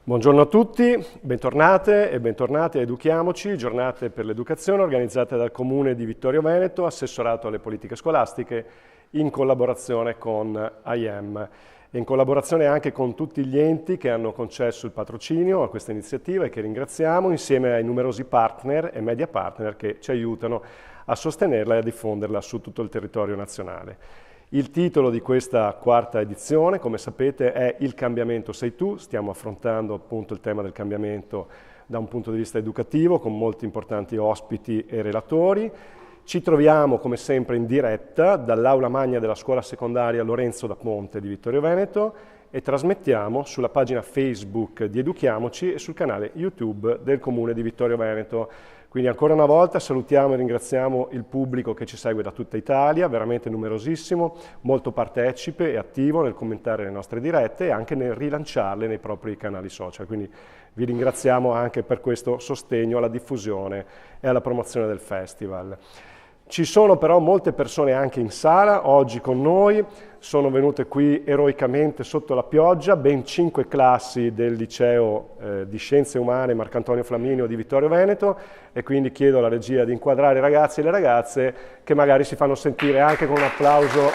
Buongiorno a tutti, bentornate e bentornati a Educhiamoci, giornate per l'educazione organizzate dal Comune di Vittorio Veneto, assessorato alle politiche scolastiche, in collaborazione con IEM e in collaborazione anche con tutti gli enti che hanno concesso il patrocinio a questa iniziativa e che ringraziamo, insieme ai numerosi partner e media partner che ci aiutano a sostenerla e a diffonderla su tutto il territorio nazionale. Il titolo di questa quarta edizione, come sapete, è Il cambiamento sei tu. Stiamo affrontando appunto il tema del cambiamento da un punto di vista educativo con molti importanti ospiti e relatori. Ci troviamo come sempre in diretta dall'aula magna della scuola secondaria Lorenzo da Ponte di Vittorio Veneto e trasmettiamo sulla pagina Facebook di Educhiamoci e sul canale YouTube del Comune di Vittorio Veneto. Quindi ancora una volta salutiamo e ringraziamo il pubblico che ci segue da tutta Italia, veramente numerosissimo, molto partecipe e attivo nel commentare le nostre dirette e anche nel rilanciarle nei propri canali social. Quindi vi ringraziamo anche per questo sostegno alla diffusione e alla promozione del festival. Ci sono però molte persone anche in sala, oggi con noi, sono venute qui eroicamente sotto la pioggia, ben 5 classi del liceo di Scienze Umane Marcantonio Flaminio di Vittorio Veneto e quindi chiedo alla regia di inquadrare i ragazzi e le ragazze che magari si fanno sentire anche con un applauso.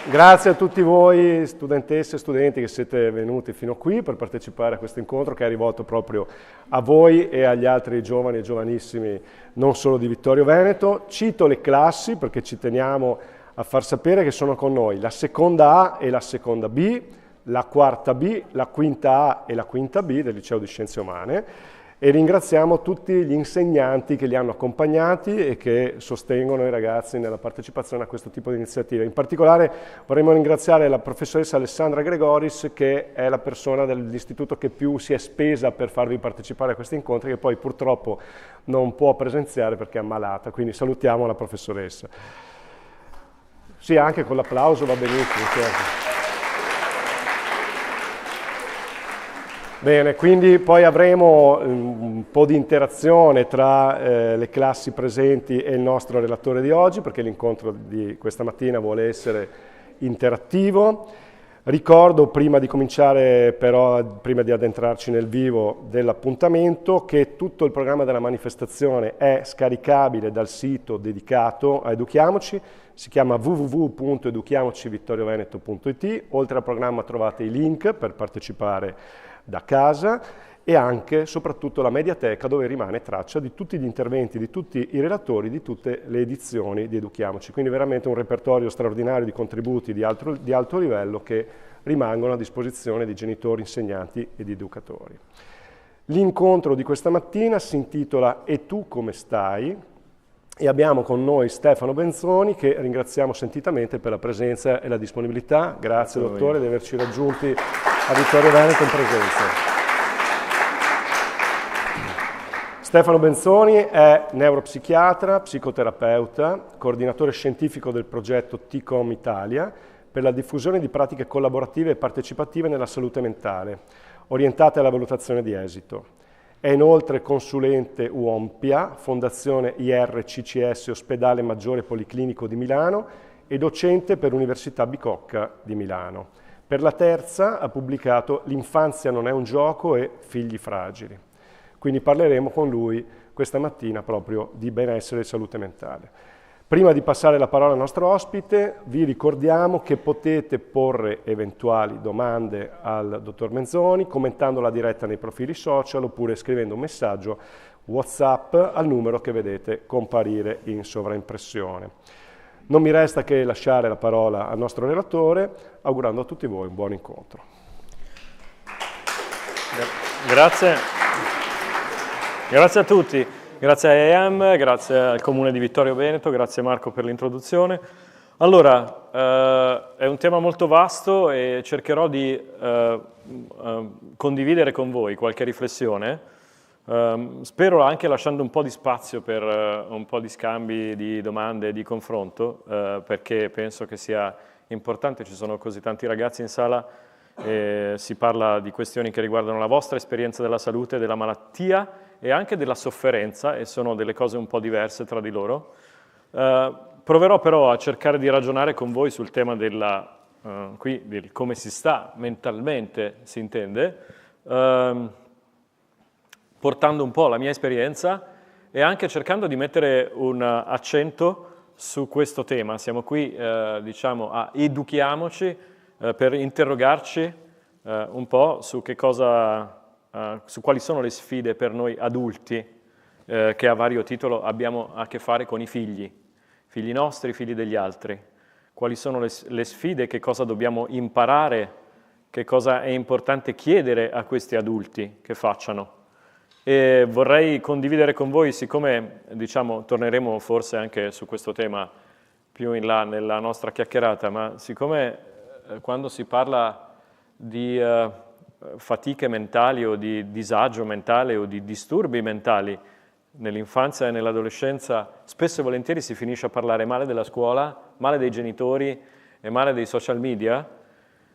Grazie a tutti voi studentesse e studenti che siete venuti fino qui per partecipare a questo incontro che è rivolto proprio a voi e agli altri giovani e giovanissimi non solo di Vittorio Veneto. Cito le classi perché ci teniamo a far sapere che sono con noi la seconda A e la seconda B, la quarta B, la quinta A e la quinta B del liceo di Scienze Umane. E ringraziamo tutti gli insegnanti che li hanno accompagnati e che sostengono i ragazzi nella partecipazione a questo tipo di iniziative. In particolare vorremmo ringraziare la professoressa Alessandra Gregoris, che è la persona dell'istituto che più si è spesa per farvi partecipare a questi incontri, che poi purtroppo non può presenziare perché è ammalata, quindi salutiamo la professoressa. Sì, anche con l'applauso va benissimo, certo. Bene, quindi poi avremo un po' di interazione tra le classi presenti e il nostro relatore di oggi, perché l'incontro di questa mattina vuole essere interattivo. Ricordo, prima di cominciare però, prima di addentrarci nel vivo dell'appuntamento, che tutto il programma della manifestazione è scaricabile dal sito dedicato a Educhiamoci, si chiama www.educhiamocivittorioveneto.it. Oltre al programma trovate i link per partecipare da casa e anche, soprattutto, la mediateca dove rimane traccia di tutti gli interventi, di tutti i relatori, di tutte le edizioni di Educhiamoci. Quindi veramente un repertorio straordinario di contributi di alto livello che rimangono a disposizione di genitori, insegnanti e di educatori. L'incontro di questa mattina si intitola E tu come stai? E abbiamo con noi Stefano Benzoni, che ringraziamo sentitamente per la presenza e la disponibilità. Grazie dottore di averci raggiunti a Vittorio Veneto in presenza. Stefano Benzoni è neuropsichiatra, psicoterapeuta, coordinatore scientifico del progetto TCOM Italia per la diffusione di pratiche collaborative e partecipative nella salute mentale, orientate alla valutazione di esito. È inoltre consulente UOMPIA, Fondazione IRCCS Ospedale Maggiore Policlinico di Milano e docente per l'Università Bicocca di Milano. Per la terza ha pubblicato L'infanzia non è un gioco e Figli fragili. Quindi parleremo con lui questa mattina proprio di benessere e salute mentale. Prima di passare la parola al nostro ospite, vi ricordiamo che potete porre eventuali domande al dottor Benzoni commentando la diretta nei profili social oppure scrivendo un messaggio WhatsApp al numero che vedete comparire in sovraimpressione. Non mi resta che lasciare la parola al nostro relatore, augurando a tutti voi un buon incontro. Grazie a tutti, grazie a EM, grazie al Comune di Vittorio Veneto, grazie Marco per l'introduzione. Allora, è un tema molto vasto e cercherò di condividere con voi qualche riflessione. Spero anche lasciando un po' di spazio per un po' di scambi, di domande, di confronto, perché penso che sia importante, ci sono così tanti ragazzi in sala, si parla di questioni che riguardano la vostra esperienza della salute, della malattia e anche della sofferenza, e sono delle cose un po' diverse tra di loro. Proverò però a cercare di ragionare con voi sul tema del come si sta mentalmente, si intende, portando un po' la mia esperienza e anche cercando di mettere un accento su questo tema. Siamo qui, diciamo, a educhiamoci per interrogarci un po' su su quali sono le sfide per noi adulti che a vario titolo abbiamo a che fare con i figli nostri, figli degli altri. Quali sono le sfide, che cosa dobbiamo imparare, che cosa è importante chiedere a questi adulti che facciano. E vorrei condividere con voi, siccome diciamo, torneremo forse anche su questo tema più in là nella nostra chiacchierata, ma siccome quando si parla di fatiche mentali o di disagio mentale o di disturbi mentali nell'infanzia e nell'adolescenza, spesso e volentieri si finisce a parlare male della scuola, male dei genitori e male dei social media,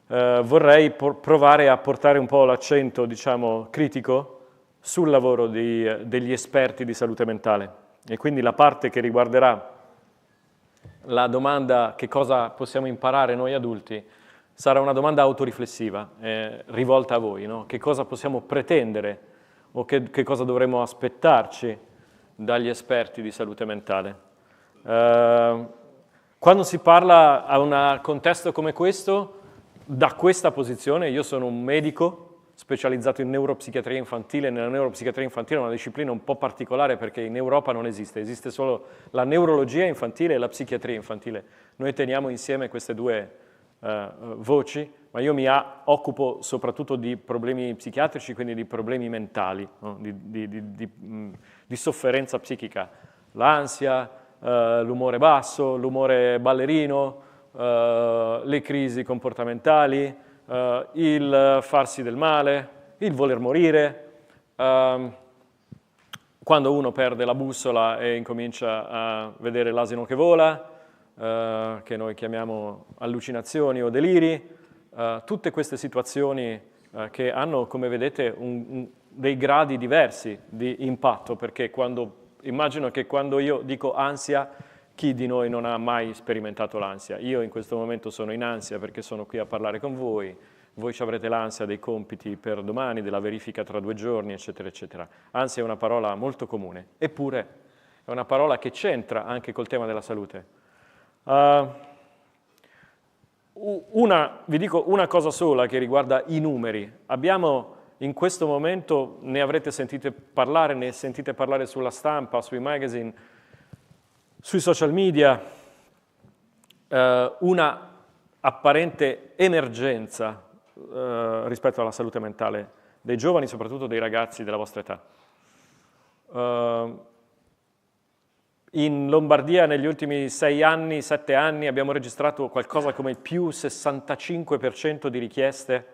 vorrei provare a portare un po' l'accento, diciamo, critico sul lavoro degli esperti di salute mentale. E quindi la parte che riguarderà la domanda che cosa possiamo imparare noi adulti sarà una domanda autoriflessiva, rivolta a voi, no? Che cosa possiamo pretendere o che cosa dovremmo aspettarci dagli esperti di salute mentale. Quando si parla a un contesto come questo, da questa posizione, io sono un medico specializzato in neuropsichiatria infantile. Nella neuropsichiatria infantile è una disciplina un po' particolare perché in Europa non esiste solo la neurologia infantile e la psichiatria infantile. Noi teniamo insieme queste due voci, ma io mi occupo soprattutto di problemi psichiatrici, quindi di problemi mentali, no? di sofferenza psichica, l'ansia, l'umore basso, l'umore ballerino, le crisi comportamentali, il farsi del male, il voler morire, quando uno perde la bussola e incomincia a vedere l'asino che vola, che noi chiamiamo allucinazioni o deliri, tutte queste situazioni che hanno, come vedete, dei gradi diversi di impatto, perché immagino che quando io dico ansia, chi di noi non ha mai sperimentato l'ansia? Io in questo momento sono in ansia perché sono qui a parlare con voi ci avrete l'ansia dei compiti per domani, della verifica tra 2 giorni, eccetera, eccetera. Ansia è una parola molto comune, eppure è una parola che c'entra anche col tema della salute. Vi dico una cosa sola che riguarda i numeri. Abbiamo in questo momento, ne avrete sentite parlare, ne sentite parlare sulla stampa, sui magazine, sui social media, una apparente emergenza rispetto alla salute mentale dei giovani, soprattutto dei ragazzi della vostra età. In Lombardia negli ultimi 7 anni abbiamo registrato qualcosa come il più 65% di richieste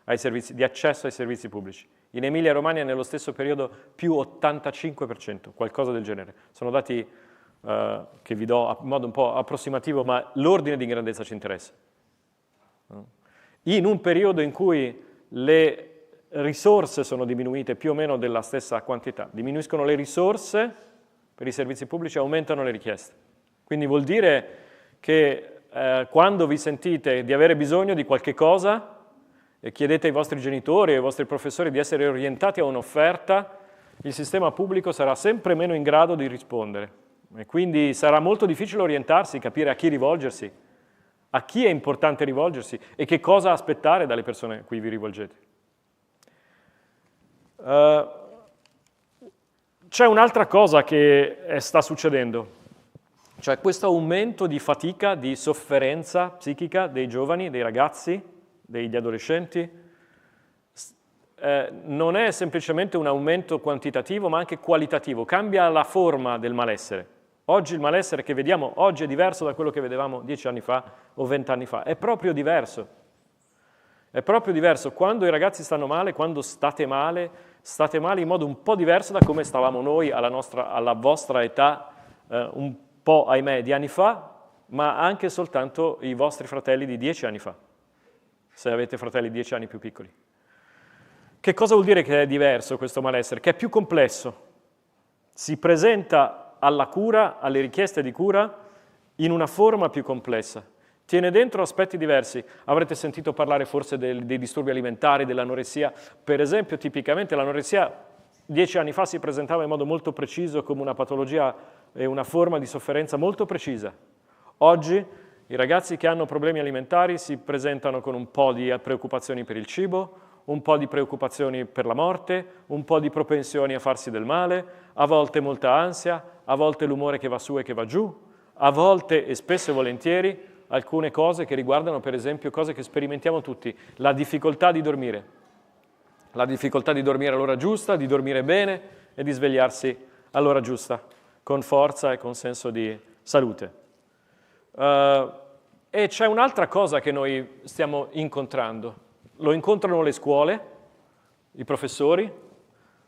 di accesso ai servizi pubblici. In Emilia-Romagna nello stesso periodo più 85%, qualcosa del genere. Sono dati che vi do in modo un po' approssimativo, ma l'ordine di grandezza ci interessa. In un periodo in cui le risorse sono diminuite più o meno della stessa quantità, diminuiscono le risorse per i servizi pubblici, aumentano le richieste. Quindi vuol dire che quando vi sentite di avere bisogno di qualche cosa e chiedete ai vostri genitori e ai vostri professori di essere orientati a un'offerta, il sistema pubblico sarà sempre meno in grado di rispondere. E quindi sarà molto difficile orientarsi, capire a chi rivolgersi, a chi è importante rivolgersi e che cosa aspettare dalle persone a cui vi rivolgete. C'è un'altra cosa che sta succedendo, cioè questo aumento di fatica, di sofferenza psichica dei giovani, dei ragazzi, degli adolescenti, non è semplicemente un aumento quantitativo ma anche qualitativo, cambia la forma del malessere. Oggi il malessere che vediamo oggi è diverso da quello che vedevamo 10 anni fa o 20 anni fa, è proprio diverso. È proprio diverso. Quando i ragazzi stanno male, quando state male in modo un po' diverso da come stavamo noi alla vostra età, un po', ahimè, di anni fa, ma anche soltanto i vostri fratelli di 10 anni fa, se avete fratelli 10 anni più piccoli. Che cosa vuol dire che è diverso questo malessere? Che è più complesso. Si presenta alla cura, alle richieste di cura, in una forma più complessa. Tiene dentro aspetti diversi. Avrete sentito parlare forse dei disturbi alimentari, dell'anoressia. Per esempio, tipicamente l'anoressia 10 anni fa si presentava in modo molto preciso come una patologia e una forma di sofferenza molto precisa. Oggi i ragazzi che hanno problemi alimentari si presentano con un po' di preoccupazioni per il cibo, un po' di preoccupazioni per la morte, un po' di propensioni a farsi del male, a volte molta ansia, a volte l'umore che va su e che va giù, a volte e spesso e volentieri alcune cose che riguardano per esempio cose che sperimentiamo tutti, la difficoltà di dormire. La difficoltà di dormire all'ora giusta, di dormire bene e di svegliarsi all'ora giusta, con forza e con senso di salute. E c'è un'altra cosa che noi stiamo incontrando. Lo incontrano le scuole, i professori,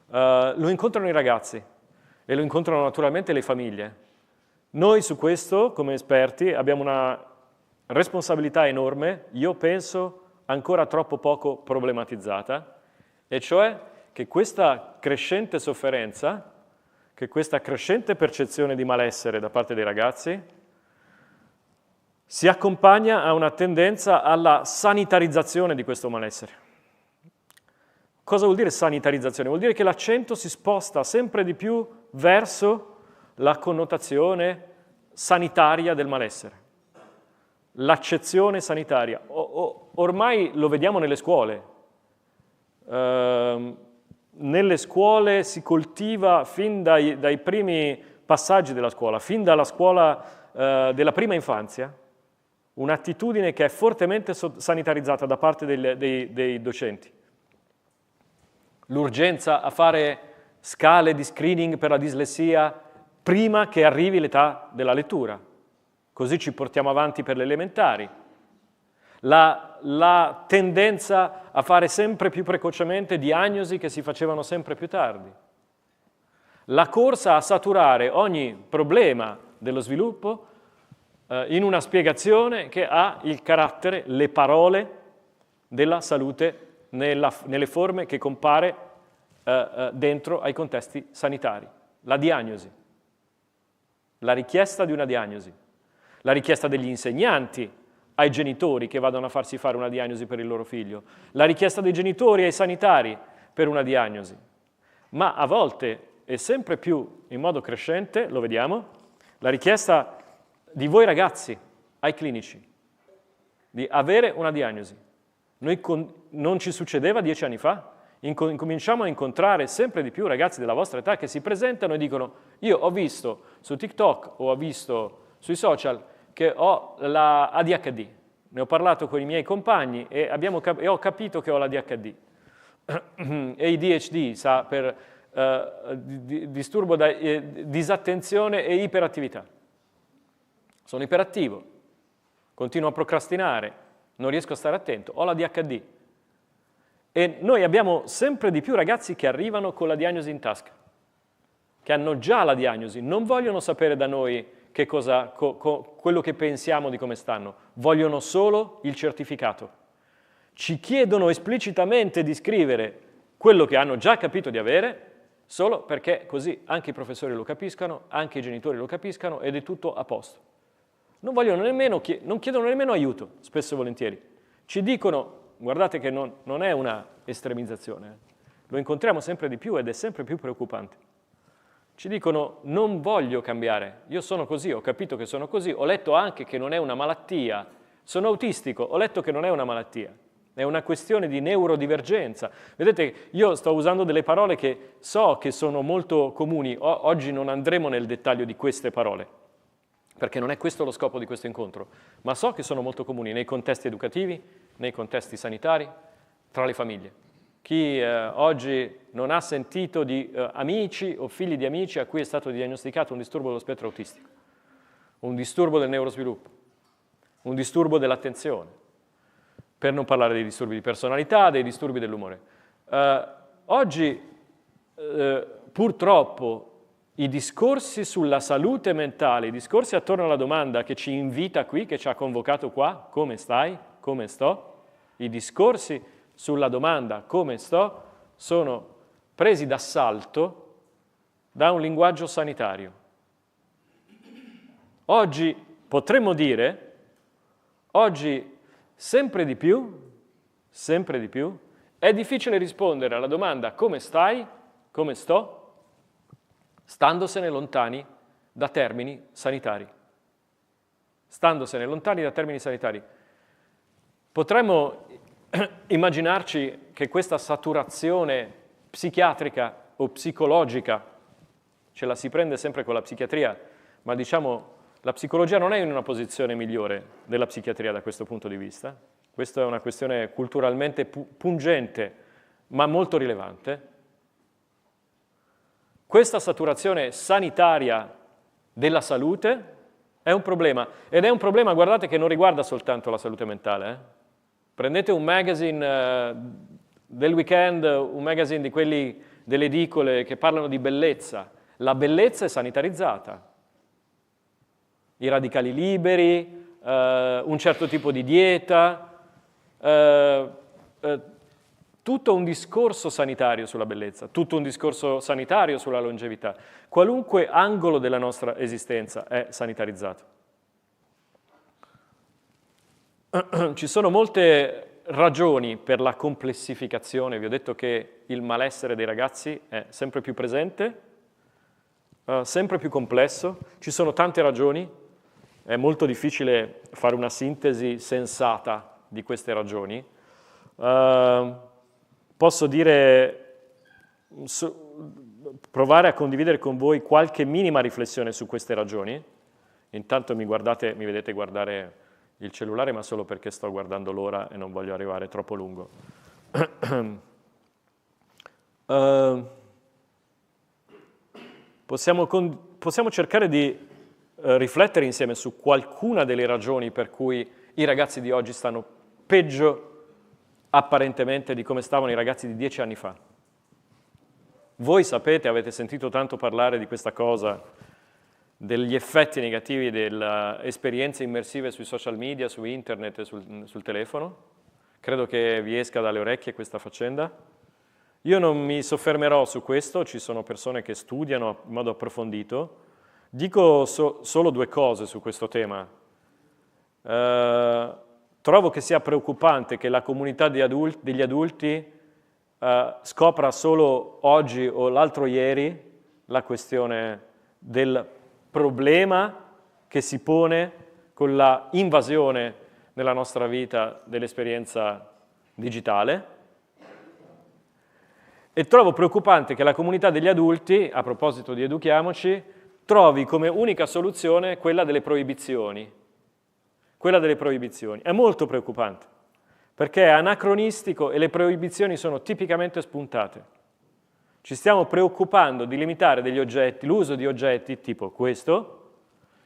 lo incontrano i ragazzi e lo incontrano naturalmente le famiglie. Noi su questo, come esperti, abbiamo una responsabilità enorme, io penso ancora troppo poco problematizzata, e cioè che questa crescente sofferenza, che questa crescente percezione di malessere da parte dei ragazzi si accompagna a una tendenza alla sanitarizzazione di questo malessere. Cosa vuol dire sanitarizzazione? Vuol dire che l'accento si sposta sempre di più verso la connotazione sanitaria del malessere, l'accezione sanitaria. Ormai lo vediamo nelle scuole. Nelle scuole si coltiva fin dai primi passaggi della scuola, fin dalla scuola della prima infanzia, un'attitudine che è fortemente sanitarizzata da parte dei docenti. L'urgenza a fare scale di screening per la dislessia prima che arrivi l'età della lettura, così ci portiamo avanti per le elementari. La tendenza a fare sempre più precocemente diagnosi che si facevano sempre più tardi. La corsa a saturare ogni problema dello sviluppo in una spiegazione che ha il carattere, le parole della salute nelle forme che compare dentro ai contesti sanitari. La diagnosi, la richiesta di una diagnosi, la richiesta degli insegnanti ai genitori che vadano a farsi fare una diagnosi per il loro figlio, la richiesta dei genitori ai sanitari per una diagnosi, ma a volte e sempre più in modo crescente, lo vediamo, la richiesta di voi ragazzi ai clinici di avere una diagnosi. Non ci succedeva 10 anni fa, incominciamo a incontrare sempre di più ragazzi della vostra età che si presentano e dicono: io ho visto su TikTok o ho visto sui social che ho la ADHD, ne ho parlato con i miei compagni e ho capito che ho la ADHD. ADHD sta per disturbo da disattenzione e iperattività. Sono iperattivo, continuo a procrastinare, non riesco a stare attento, ho la ADHD. E noi abbiamo sempre di più ragazzi che arrivano con la diagnosi in tasca, che hanno già la diagnosi, non vogliono sapere da noi che cosa, quello che pensiamo di come stanno, vogliono solo il certificato. Ci chiedono esplicitamente di scrivere quello che hanno già capito di avere, solo perché così anche i professori lo capiscano, anche i genitori lo capiscano ed è tutto a posto. Non chiedono nemmeno aiuto, spesso e volentieri. Ci dicono, guardate che non è una estremizzazione, lo incontriamo sempre di più ed è sempre più preoccupante. Ci dicono: non voglio cambiare, io sono così, ho capito che sono così, ho letto anche che non è una malattia, sono autistico, ho letto che non è una malattia, è una questione di neurodivergenza. Vedete, io sto usando delle parole che so che sono molto comuni, oggi non andremo nel dettaglio di queste parole, perché non è questo lo scopo di questo incontro, ma so che sono molto comuni nei contesti educativi, nei contesti sanitari, tra le famiglie. Chi oggi non ha sentito di amici o figli di amici a cui è stato diagnosticato un disturbo dello spettro autistico, un disturbo del neurosviluppo, un disturbo dell'attenzione, per non parlare dei disturbi di personalità, dei disturbi dell'umore. Oggi, purtroppo, i discorsi sulla salute mentale, i discorsi attorno alla domanda che ci invita qui, che ci ha convocato qua, come stai, come sto, i discorsi sulla domanda come sto sono presi d'assalto da un linguaggio sanitario. Oggi potremmo dire, oggi sempre di più, è difficile rispondere alla domanda come stai, come sto, standosene lontani da termini sanitari. Standosene lontani da termini sanitari. Potremmo immaginarci che questa saturazione psichiatrica o psicologica, ce la si prende sempre con la psichiatria, ma diciamo la psicologia non è in una posizione migliore della psichiatria da questo punto di vista. Questa è una questione culturalmente pungente, ma molto rilevante. Questa saturazione sanitaria della salute è un problema, ed è un problema, guardate, che non riguarda soltanto la salute mentale. Prendete un magazine del weekend, un magazine di quelli delle edicole che parlano di bellezza. La bellezza è sanitarizzata. I radicali liberi, un certo tipo di dieta, tutto un discorso sanitario sulla bellezza, tutto un discorso sanitario sulla longevità. Qualunque angolo della nostra esistenza è sanitarizzato. Ci sono molte ragioni per la complessificazione. Vi ho detto che il malessere dei ragazzi è sempre più presente, sempre più complesso. Ci sono tante ragioni. È molto difficile fare una sintesi sensata di queste ragioni. Posso dire, provare a condividere con voi qualche minima riflessione su queste ragioni. Intanto mi vedete guardare il cellulare, ma solo perché sto guardando l'ora e non voglio arrivare troppo lungo. Possiamo cercare di riflettere insieme su qualcuna delle ragioni per cui i ragazzi di oggi stanno peggio apparentemente di come stavano i ragazzi di 10 anni fa. Voi sapete, avete sentito tanto parlare di questa cosa, degli effetti negativi delle esperienze immersive sui social media, su internet e sul telefono. Credo che vi esca dalle orecchie questa faccenda. Io non mi soffermerò su questo, ci sono persone che studiano in modo approfondito. Dico solo due cose su questo tema. Trovo che sia preoccupante che la comunità degli adulti scopra solo oggi o l'altro ieri la questione del problema che si pone con la invasione nella nostra vita dell'esperienza digitale. E trovo preoccupante che la comunità degli adulti, a proposito di educhiamoci, trovi come unica soluzione quella delle proibizioni. Quella delle proibizioni. È molto preoccupante, perché è anacronistico e le proibizioni sono tipicamente spuntate. Ci stiamo preoccupando di limitare degli oggetti, l'uso di oggetti tipo questo,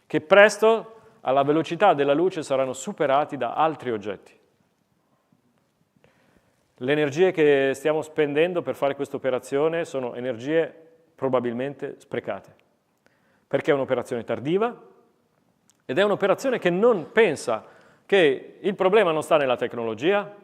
che presto alla velocità della luce saranno superati da altri oggetti. Le energie che stiamo spendendo per fare questa operazione sono energie probabilmente sprecate, perché è un'operazione tardiva ed è un'operazione che non pensa che il problema non sta nella tecnologia,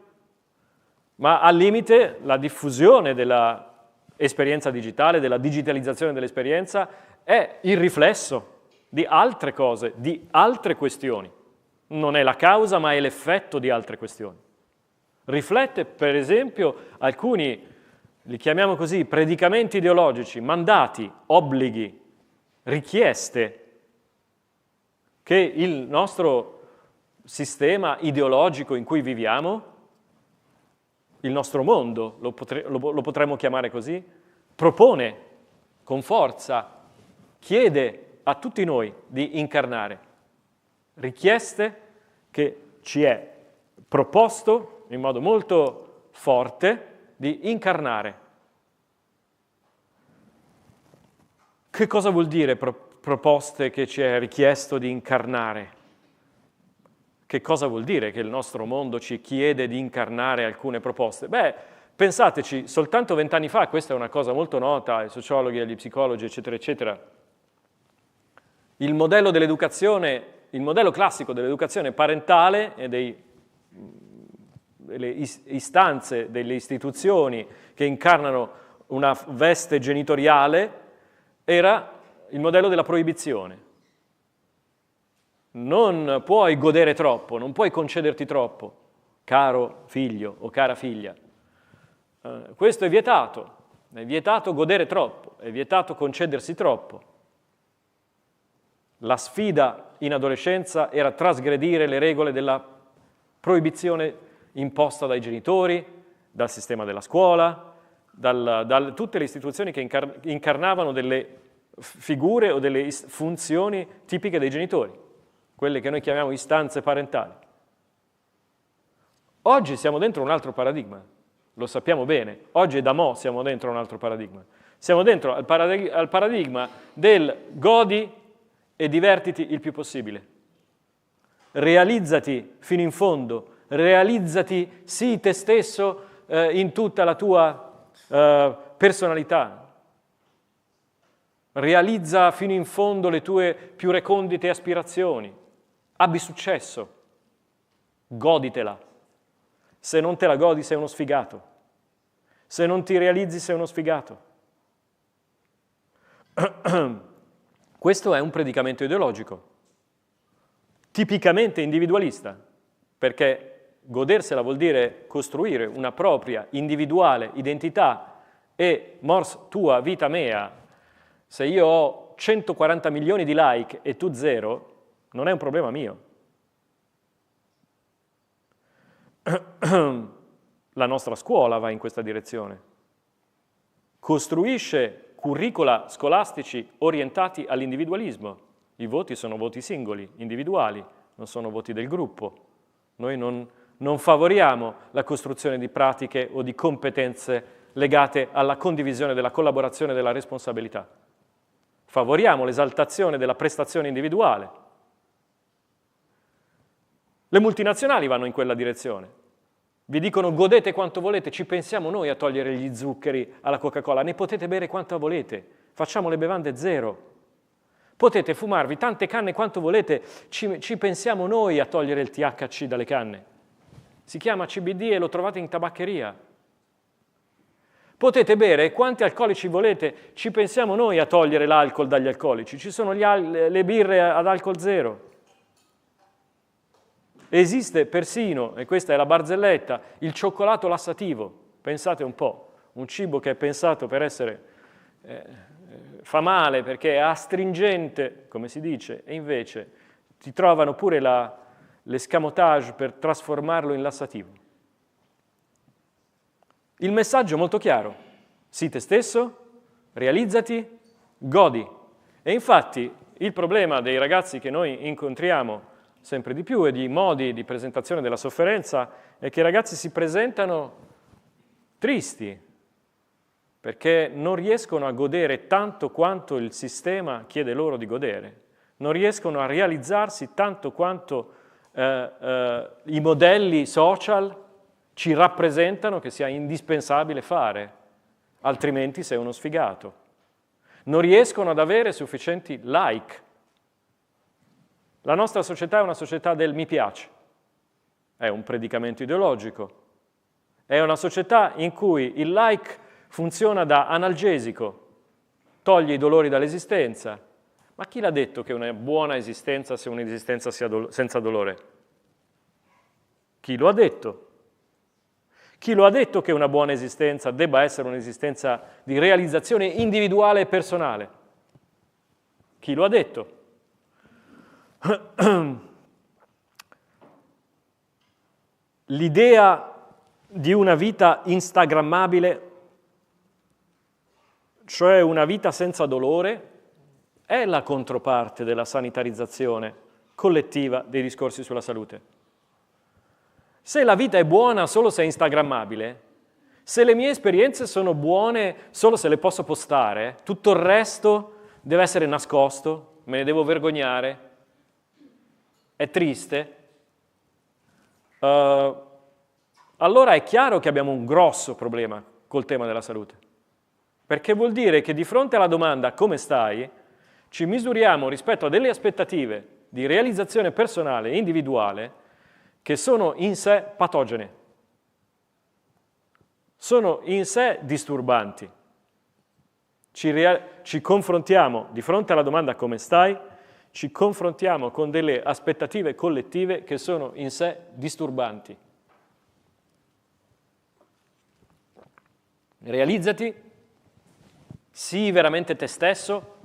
ma al limite la diffusione dell'esperienza digitale, della digitalizzazione dell'esperienza, è il riflesso di altre cose, di altre questioni. Non è la causa, ma è l'effetto di altre questioni. Riflette, per esempio, alcuni, li chiamiamo così, predicamenti ideologici, mandati, obblighi, richieste che il nostro sistema ideologico in cui viviamo, il nostro mondo, lo potremmo chiamare così, propone con forza, chiede a tutti noi di incarnare. Richieste che ci è proposto in modo molto forte di incarnare. Che cosa vuol dire proposte che ci è richiesto di incarnare? Che cosa vuol dire che il nostro mondo ci chiede di incarnare alcune proposte? Beh, pensateci, soltanto 20 anni fa, questa è una cosa molto nota ai sociologhi, agli psicologi, eccetera, eccetera, il modello dell'educazione, il modello classico dell'educazione parentale e delle istanze delle istituzioni che incarnano una veste genitoriale era il modello della proibizione. non puoi godere troppo, non puoi concederti troppo, caro figlio o cara figlia. Questo è vietato godere troppo, è vietato concedersi troppo. La sfida in adolescenza era trasgredire le regole della proibizione imposta dai genitori, dal sistema della scuola, da tutte le istituzioni che incarnavano delle figure o delle funzioni tipiche dei genitori, quelle che noi chiamiamo istanze parentali. Oggi siamo dentro un altro paradigma, lo sappiamo bene, oggi da mo' siamo dentro un altro paradigma. Siamo dentro al paradigma del godi e divertiti il più possibile. Realizzati fino in fondo, realizzati sii te stesso in tutta la tua personalità. Realizza fino in fondo le tue più recondite aspirazioni. Abbi successo. Goditela. Se non te la godi sei uno sfigato. Se non ti realizzi sei uno sfigato. Questo è un predicamento ideologico, tipicamente individualista, perché godersela vuol dire costruire una propria individuale identità e mors tua vita mea. Se io ho 140 milioni di like e tu zero, non è un problema mio. La nostra scuola va in questa direzione. Costruisce curricula scolastici orientati all'individualismo. I voti sono voti singoli, individuali, non sono voti del gruppo. Noi non favoriamo la costruzione di pratiche o di competenze legate alla condivisione della collaborazione e della responsabilità. Favoriamo l'esaltazione della prestazione individuale. Le multinazionali vanno in quella direzione. Vi dicono godete quanto volete, ci pensiamo noi a togliere gli zuccheri alla Coca-Cola, ne potete bere quanto volete, facciamo le bevande zero. Potete fumarvi tante canne quanto volete, ci pensiamo noi a togliere il THC dalle canne. Si chiama CBD e lo trovate in tabaccheria. Potete bere quanti alcolici volete, ci pensiamo noi a togliere l'alcol dagli alcolici, ci sono le birre ad alcol zero. Esiste persino, e questa è la barzelletta, il cioccolato lassativo. Pensate un po', un cibo che è pensato per essere, fa male perché è astringente, come si dice, e invece ti trovano pure l'escamotage per trasformarlo in lassativo. Il messaggio è molto chiaro, sii te stesso, realizzati, godi. E infatti il problema dei ragazzi che noi incontriamo sempre di più e di modi di presentazione della sofferenza è che i ragazzi si presentano tristi perché non riescono a godere tanto quanto il sistema chiede loro di godere, non riescono a realizzarsi tanto quanto i modelli social ci rappresentano che sia indispensabile fare, altrimenti sei uno sfigato. Non riescono ad avere sufficienti like. La nostra società è una società del mi piace, è un predicamento ideologico, è una società in cui il like funziona da analgesico, toglie i dolori dall'esistenza. Ma chi l'ha detto che una buona esistenza sia un'esistenza senza dolore? Chi lo ha detto? Chi lo ha detto che una buona esistenza debba essere un'esistenza di realizzazione individuale e personale? Chi lo ha detto? L'idea di una vita instagrammabile, cioè una vita senza dolore, è la controparte della sanitarizzazione collettiva dei discorsi sulla salute. Se la vita è buona solo se è instagrammabile, se le mie esperienze sono buone solo se le posso postare, tutto il resto deve essere nascosto, me ne devo vergognare, è triste, allora è chiaro che abbiamo un grosso problema col tema della salute. Perché vuol dire che di fronte alla domanda come stai, ci misuriamo rispetto a delle aspettative di realizzazione personale e individuale che sono in sé patogene, sono in sé disturbanti. Ci confrontiamo di fronte alla domanda come stai ci confrontiamo con delle aspettative collettive che sono in sé disturbanti. Realizzati, sii veramente te stesso,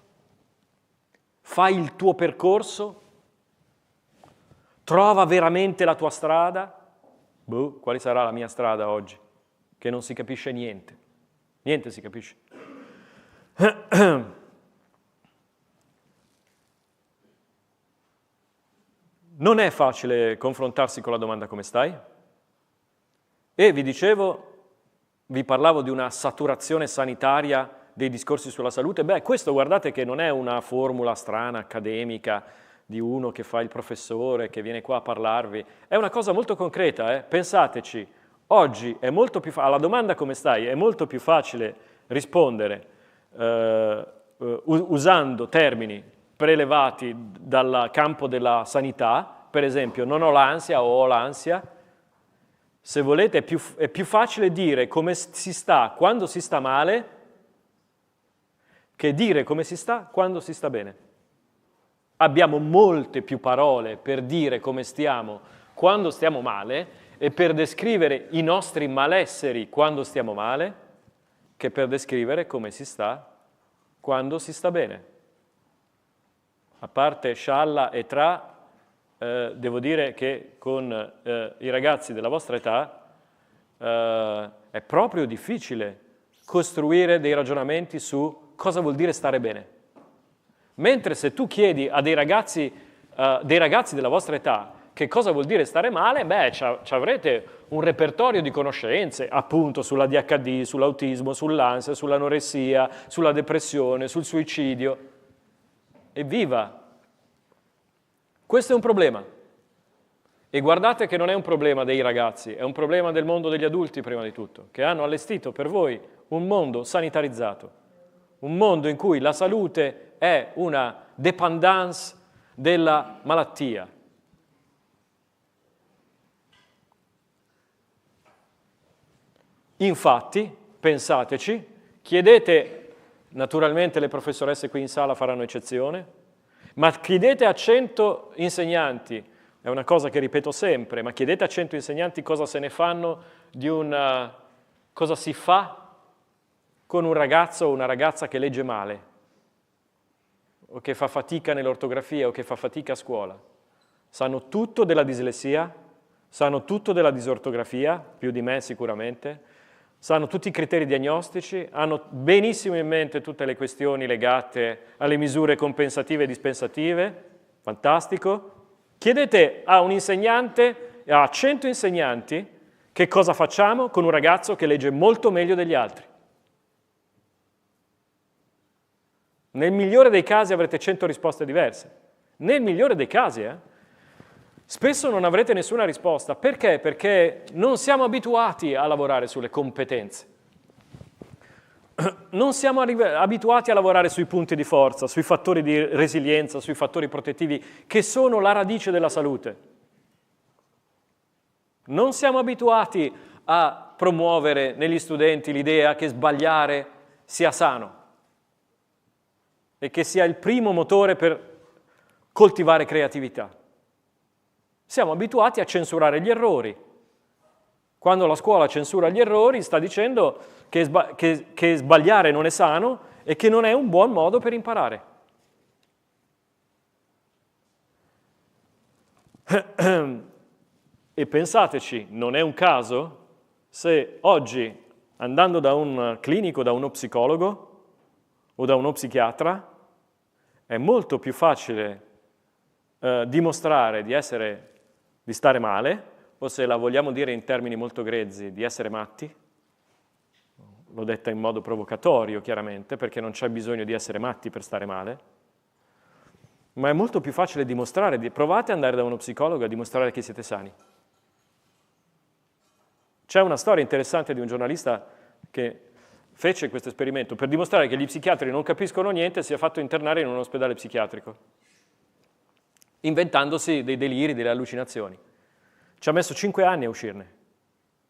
fai il tuo percorso, trova veramente la tua strada. Quale sarà la mia strada oggi? Che non si capisce niente. Niente si capisce. Non è facile confrontarsi con la domanda come stai? E vi parlavo di una saturazione sanitaria dei discorsi sulla salute. Questo guardate che non è una formula strana, accademica, di uno che fa il professore, che viene qua a parlarvi. È una cosa molto concreta, Pensateci, oggi è molto più alla domanda come stai è molto più facile rispondere usando termini prelevati dal campo della sanità, per esempio non ho l'ansia o ho l'ansia. Se volete è più facile dire come si sta quando si sta male che dire come si sta quando si sta bene. Abbiamo molte più parole per dire come stiamo quando stiamo male e per descrivere i nostri malesseri quando stiamo male che per descrivere come si sta quando si sta bene. A parte scialla e tra, devo dire che con i ragazzi della vostra età è proprio difficile costruire dei ragionamenti su cosa vuol dire stare bene. Mentre se tu chiedi a dei ragazzi della vostra età che cosa vuol dire stare male, ci avrete un repertorio di conoscenze, appunto, sulla DHD, sull'autismo, sull'ansia, sull'anoressia, sulla depressione, sul suicidio. Evviva! Questo è un problema. E guardate che non è un problema dei ragazzi, è un problema del mondo degli adulti prima di tutto, che hanno allestito per voi un mondo sanitarizzato, un mondo in cui la salute è una dépendance della malattia. Infatti, pensateci, chiedete, naturalmente le professoresse qui in sala faranno eccezione, ma chiedete a 100 insegnanti, è una cosa che ripeto sempre, ma chiedete a 100 insegnanti cosa se ne fanno cosa si fa con un ragazzo o una ragazza che legge male, o che fa fatica nell'ortografia, o che fa fatica a scuola. Sanno tutto della dislessia, sanno tutto della disortografia, più di me sicuramente, sanno tutti i criteri diagnostici, hanno benissimo in mente tutte le questioni legate alle misure compensative e dispensative, fantastico. Chiedete a un insegnante, a 100 insegnanti, che cosa facciamo con un ragazzo che legge molto meglio degli altri. Nel migliore dei casi avrete 100 risposte diverse. Nel migliore dei casi, Spesso non avrete nessuna risposta. Perché? Perché non siamo abituati a lavorare sulle competenze. Non siamo abituati a lavorare sui punti di forza, sui fattori di resilienza, sui fattori protettivi, che sono la radice della salute. Non siamo abituati a promuovere negli studenti l'idea che sbagliare sia sano e che sia il primo motore per coltivare creatività. Siamo abituati a censurare gli errori. Quando la scuola censura gli errori sta dicendo che sbagliare non è sano e che non è un buon modo per imparare. E pensateci, non è un caso se oggi, andando da un clinico, da uno psicologo o da uno psichiatra, è molto più facile dimostrare di stare male, o se la vogliamo dire in termini molto grezzi, di essere matti. L'ho detta in modo provocatorio, chiaramente, perché non c'è bisogno di essere matti per stare male, ma è molto più facile dimostrare, provate ad andare da uno psicologo a dimostrare che siete sani. C'è una storia interessante di un giornalista che fece questo esperimento per dimostrare che gli psichiatri non capiscono niente, si è fatto internare in un ospedale psichiatrico, inventandosi dei deliri, delle allucinazioni. Ci ha messo 5 anni a uscirne.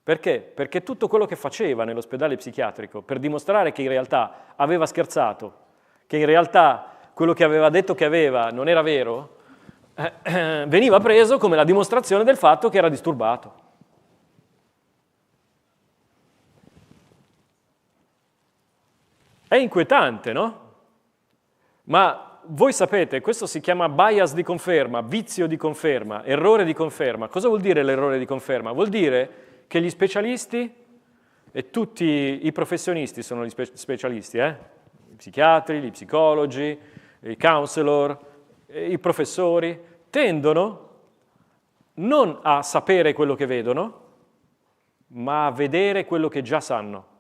Perché? Perché tutto quello che faceva nell'ospedale psichiatrico per dimostrare che in realtà aveva scherzato, che in realtà quello che aveva detto che aveva non era vero, veniva preso come la dimostrazione del fatto che era disturbato. È inquietante, no? Ma voi sapete, questo si chiama bias di conferma, vizio di conferma, errore di conferma. Cosa vuol dire l'errore di conferma? Vuol dire che gli specialisti, e tutti i professionisti sono gli specialisti, i psichiatri, gli psicologi, i counselor, i professori, tendono non a sapere quello che vedono, ma a vedere quello che già sanno.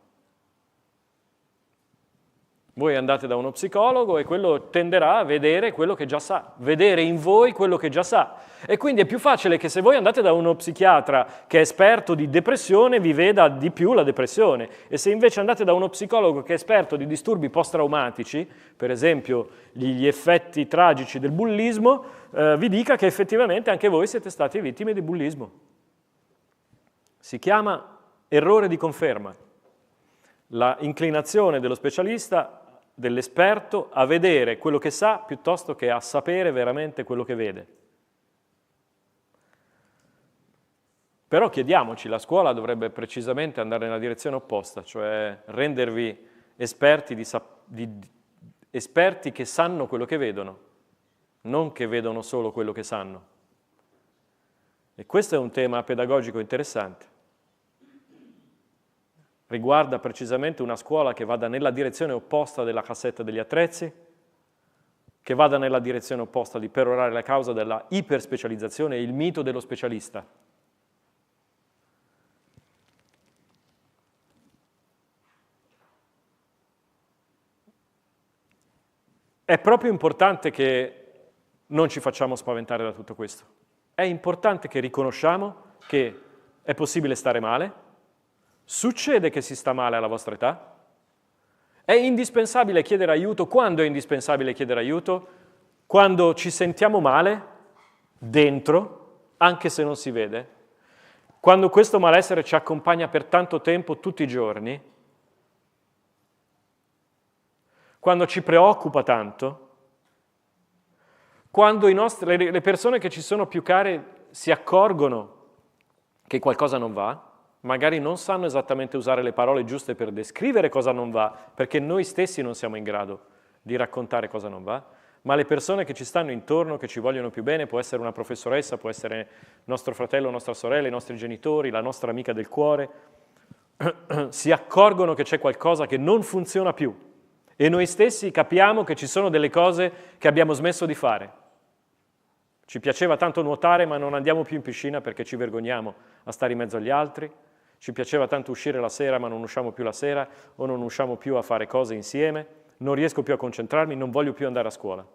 Voi andate da uno psicologo e quello tenderà a vedere quello che già sa, vedere in voi quello che già sa. E quindi è più facile che se voi andate da uno psichiatra che è esperto di depressione vi veda di più la depressione. E se invece andate da uno psicologo che è esperto di disturbi post-traumatici, per esempio gli effetti tragici del bullismo, vi dica che effettivamente anche voi siete stati vittime di bullismo. Si chiama errore di conferma. La inclinazione dello specialista, dell'esperto, a vedere quello che sa piuttosto che a sapere veramente quello che vede. Però chiediamoci, la scuola dovrebbe precisamente andare nella direzione opposta, cioè rendervi esperti, esperti che sanno quello che vedono, non che vedono solo quello che sanno. E questo è un tema pedagogico interessante. Riguarda precisamente una scuola che vada nella direzione opposta della cassetta degli attrezzi, che vada nella direzione opposta di perorare la causa della iperspecializzazione e il mito dello specialista. È proprio importante che non ci facciamo spaventare da tutto questo. È importante che riconosciamo che è possibile stare male. Succede che si sta male alla vostra età? È indispensabile chiedere aiuto. Quando è indispensabile chiedere aiuto? Quando ci sentiamo male, dentro, anche se non si vede. Quando questo malessere ci accompagna per tanto tempo, tutti i giorni. Quando ci preoccupa tanto. Quando le persone che ci sono più care si accorgono che qualcosa non va, magari non sanno esattamente usare le parole giuste per descrivere cosa non va, perché noi stessi non siamo in grado di raccontare cosa non va, ma le persone che ci stanno intorno, che ci vogliono più bene, può essere una professoressa, può essere nostro fratello, nostra sorella, i nostri genitori, la nostra amica del cuore, si accorgono che c'è qualcosa che non funziona più e noi stessi capiamo che ci sono delle cose che abbiamo smesso di fare. Ci piaceva tanto nuotare, ma non andiamo più in piscina perché ci vergogniamo a stare in mezzo agli altri. Ci piaceva tanto uscire la sera, ma non usciamo più la sera, o non usciamo più a fare cose insieme, non riesco più a concentrarmi, non voglio più andare a scuola.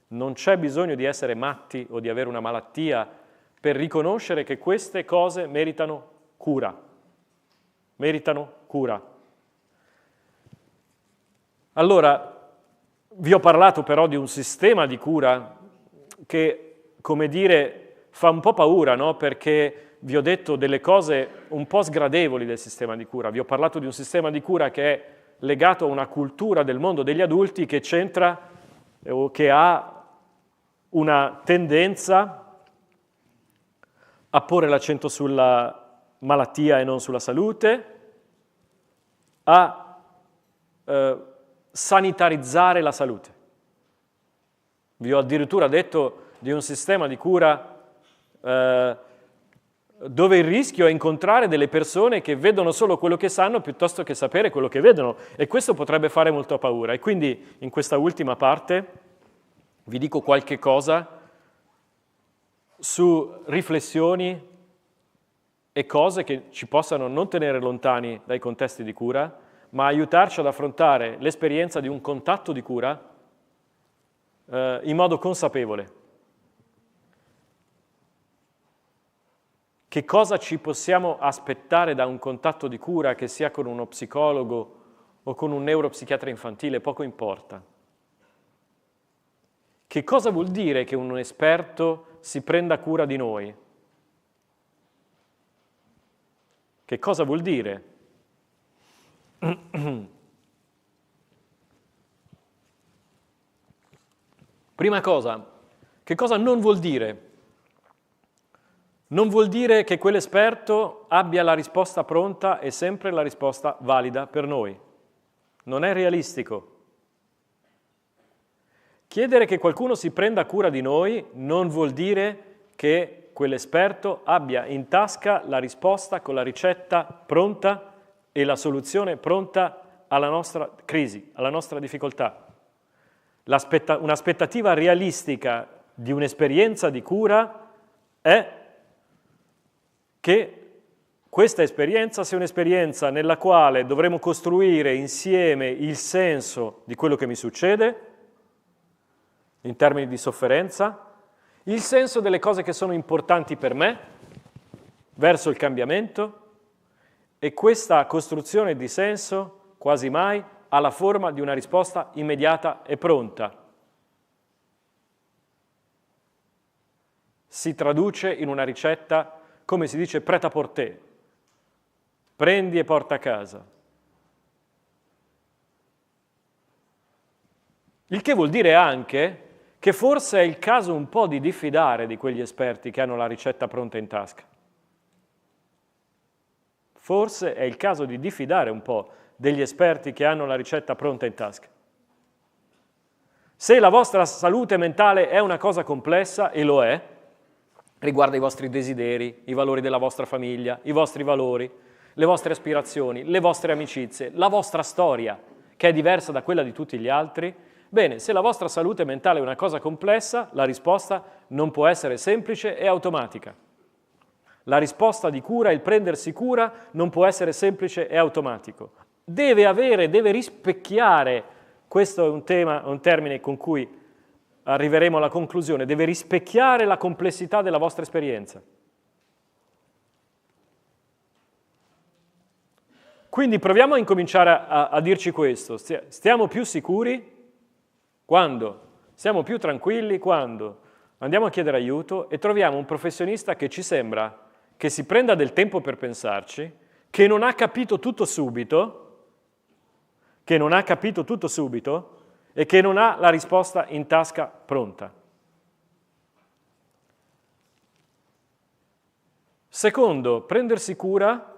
Non c'è bisogno di essere matti o di avere una malattia per riconoscere che queste cose meritano cura. Meritano cura. Allora, vi ho parlato però di un sistema di cura che, come dire, fa un po' paura, no? Perché vi ho detto delle cose un po' sgradevoli del sistema di cura. Vi ho parlato di un sistema di cura che è legato a una cultura del mondo degli adulti che c'entra o che ha una tendenza a porre l'accento sulla malattia e non sulla salute, a sanitarizzare la salute. Vi ho addirittura detto di un sistema di cura dove il rischio è incontrare delle persone che vedono solo quello che sanno piuttosto che sapere quello che vedono, e questo potrebbe fare molta paura. E quindi in questa ultima parte vi dico qualche cosa su riflessioni e cose che ci possano non tenere lontani dai contesti di cura, ma aiutarci ad affrontare l'esperienza di un contatto di cura in modo consapevole. Che cosa ci possiamo aspettare da un contatto di cura, che sia con uno psicologo o con un neuropsichiatra infantile, poco importa. Che cosa vuol dire che un esperto si prenda cura di noi? Che cosa vuol dire? Prima cosa, che cosa non vuol dire? Non vuol dire che quell'esperto abbia la risposta pronta e sempre la risposta valida per noi. Non è realistico. Chiedere che qualcuno si prenda cura di noi non vuol dire che quell'esperto abbia in tasca la risposta con la ricetta pronta e la soluzione pronta alla nostra crisi, alla nostra difficoltà. Un'aspettativa realistica di un'esperienza di cura è che questa esperienza sia un'esperienza nella quale dovremo costruire insieme il senso di quello che mi succede, in termini di sofferenza, il senso delle cose che sono importanti per me, verso il cambiamento, e questa costruzione di senso quasi mai ha la forma di una risposta immediata e pronta. Si traduce in una ricetta, come si dice, prêt-à-porter. Prendi e porta a casa. Il che vuol dire anche che forse è il caso un po' di diffidare di quegli esperti che hanno la ricetta pronta in tasca. Forse è il caso di diffidare un po' degli esperti che hanno la ricetta pronta in tasca. Se la vostra salute mentale è una cosa complessa, e lo è, riguarda i vostri desideri, i valori della vostra famiglia, i vostri valori, le vostre aspirazioni, le vostre amicizie, la vostra storia, che è diversa da quella di tutti gli altri, bene, se la vostra salute mentale è una cosa complessa, la risposta non può essere semplice e automatica. La risposta di cura, il prendersi cura, non può essere semplice e automatico. Deve rispecchiare, questo è un termine con cui arriveremo alla conclusione, deve rispecchiare la complessità della vostra esperienza. Quindi proviamo a incominciare a dirci questo. Stiamo più sicuri quando? Siamo più tranquilli quando andiamo a chiedere aiuto e troviamo un professionista che ci sembra che si prenda del tempo per pensarci, che non ha capito tutto subito, e che non ha la risposta in tasca pronta. Secondo, prendersi cura,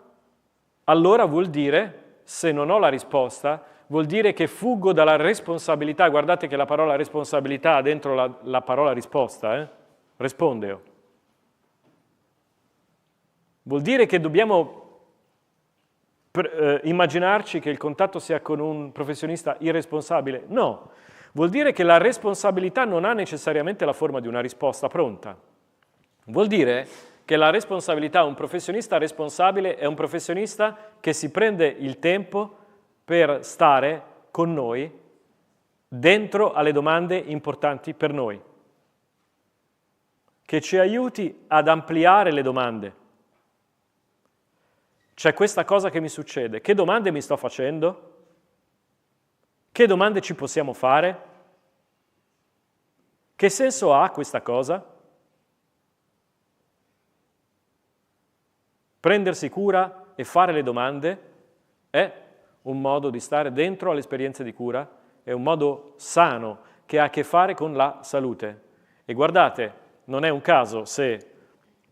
allora vuol dire, se non ho la risposta, vuol dire che fuggo dalla responsabilità. Guardate che la parola responsabilità ha dentro la parola risposta, respondeo. Vuol dire che dobbiamo immaginarci che il contatto sia con un professionista irresponsabile? No, vuol dire che la responsabilità non ha necessariamente la forma di una risposta pronta. Vuol dire che la responsabilità, un professionista responsabile è un professionista che si prende il tempo per stare con noi dentro alle domande importanti per noi, che ci aiuti ad ampliare le domande. C'è questa cosa che mi succede. Che domande mi sto facendo? Che domande ci possiamo fare? Che senso ha questa cosa? Prendersi cura e fare le domande è un modo di stare dentro alle esperienze di cura, è un modo sano che ha a che fare con la salute. E guardate, non è un caso se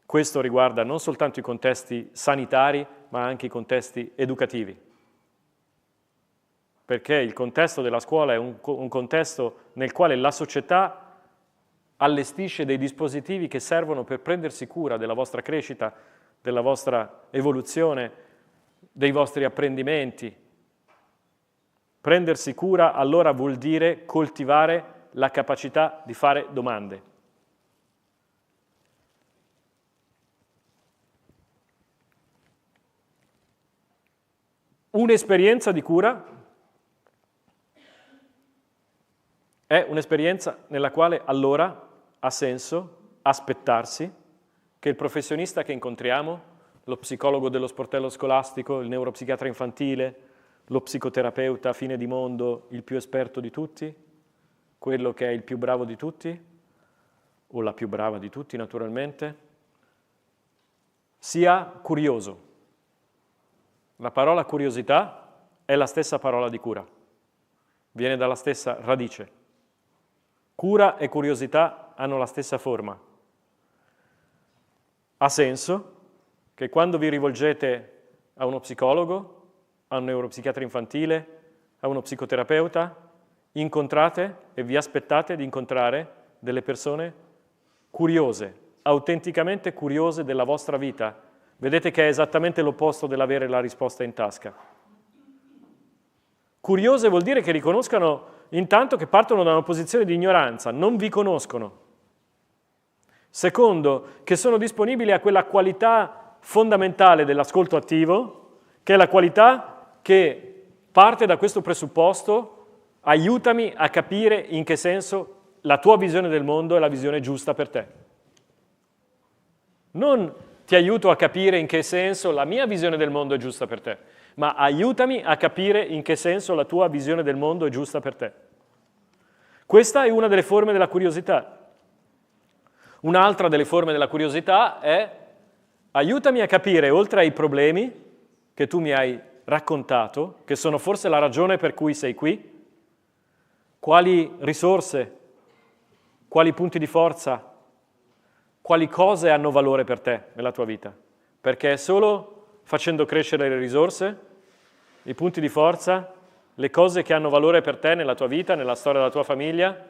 questo riguarda non soltanto i contesti sanitari, ma anche i contesti educativi. Perché il contesto della scuola è un contesto nel quale la società allestisce dei dispositivi che servono per prendersi cura della vostra crescita, della vostra evoluzione, dei vostri apprendimenti. Prendersi cura allora vuol dire coltivare la capacità di fare domande. Un'esperienza di cura è un'esperienza nella quale allora ha senso aspettarsi che il professionista che incontriamo, lo psicologo dello sportello scolastico, il neuropsichiatra infantile, lo psicoterapeuta fine di mondo, il più esperto di tutti, quello che è il più bravo di tutti, o la più brava di tutti naturalmente, sia curioso. La parola curiosità è la stessa parola di cura, viene dalla stessa radice. Cura e curiosità hanno la stessa forma. Ha senso che quando vi rivolgete a uno psicologo, a un neuropsichiatra infantile, a uno psicoterapeuta, incontrate e vi aspettate di incontrare delle persone curiose, autenticamente curiose della vostra vita. Vedete che è esattamente l'opposto dell'avere la risposta in tasca. Curiose vuol dire che riconoscano intanto che partono da una posizione di ignoranza, non vi conoscono. Secondo, che sono disponibili a quella qualità fondamentale dell'ascolto attivo, che è la qualità che parte da questo presupposto: aiutami a capire in che senso la tua visione del mondo è la visione giusta per te. Non ti aiuto a capire in che senso la mia visione del mondo è giusta per te, ma aiutami a capire in che senso la tua visione del mondo è giusta per te. Questa è una delle forme della curiosità. Un'altra delle forme della curiosità è: aiutami a capire, oltre ai problemi che tu mi hai raccontato, che sono forse la ragione per cui sei qui, quali risorse, quali punti di forza, quali cose hanno valore per te nella tua vita. Perché è solo facendo crescere le risorse, i punti di forza, le cose che hanno valore per te nella tua vita, nella storia della tua famiglia,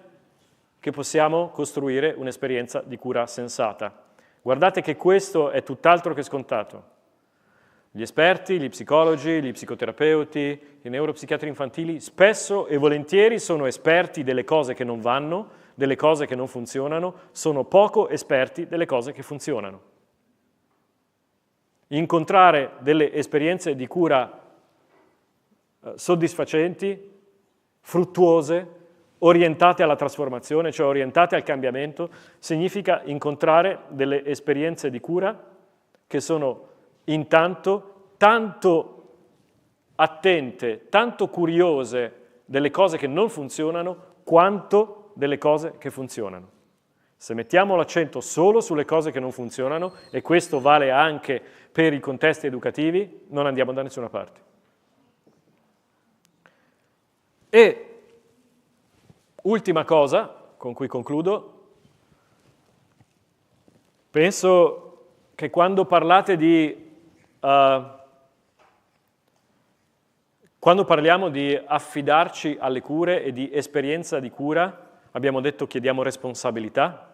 che possiamo costruire un'esperienza di cura sensata. Guardate che questo è tutt'altro che scontato. Gli esperti, gli psicologi, gli psicoterapeuti, i neuropsichiatri infantili spesso e volentieri sono esperti delle cose che non vanno, delle cose che non funzionano, sono poco esperti delle cose che funzionano. Incontrare delle esperienze di cura soddisfacenti, fruttuose, orientate alla trasformazione, cioè orientate al cambiamento, significa incontrare delle esperienze di cura che sono intanto tanto attente, tanto curiose delle cose che non funzionano, quanto delle cose che funzionano. Se mettiamo l'accento solo sulle cose che non funzionano, e questo vale anche per i contesti educativi, non andiamo da nessuna parte. E ultima cosa con cui concludo, penso che quando parlate di quando parliamo di affidarci alle cure e di esperienza di cura, abbiamo detto chiediamo responsabilità.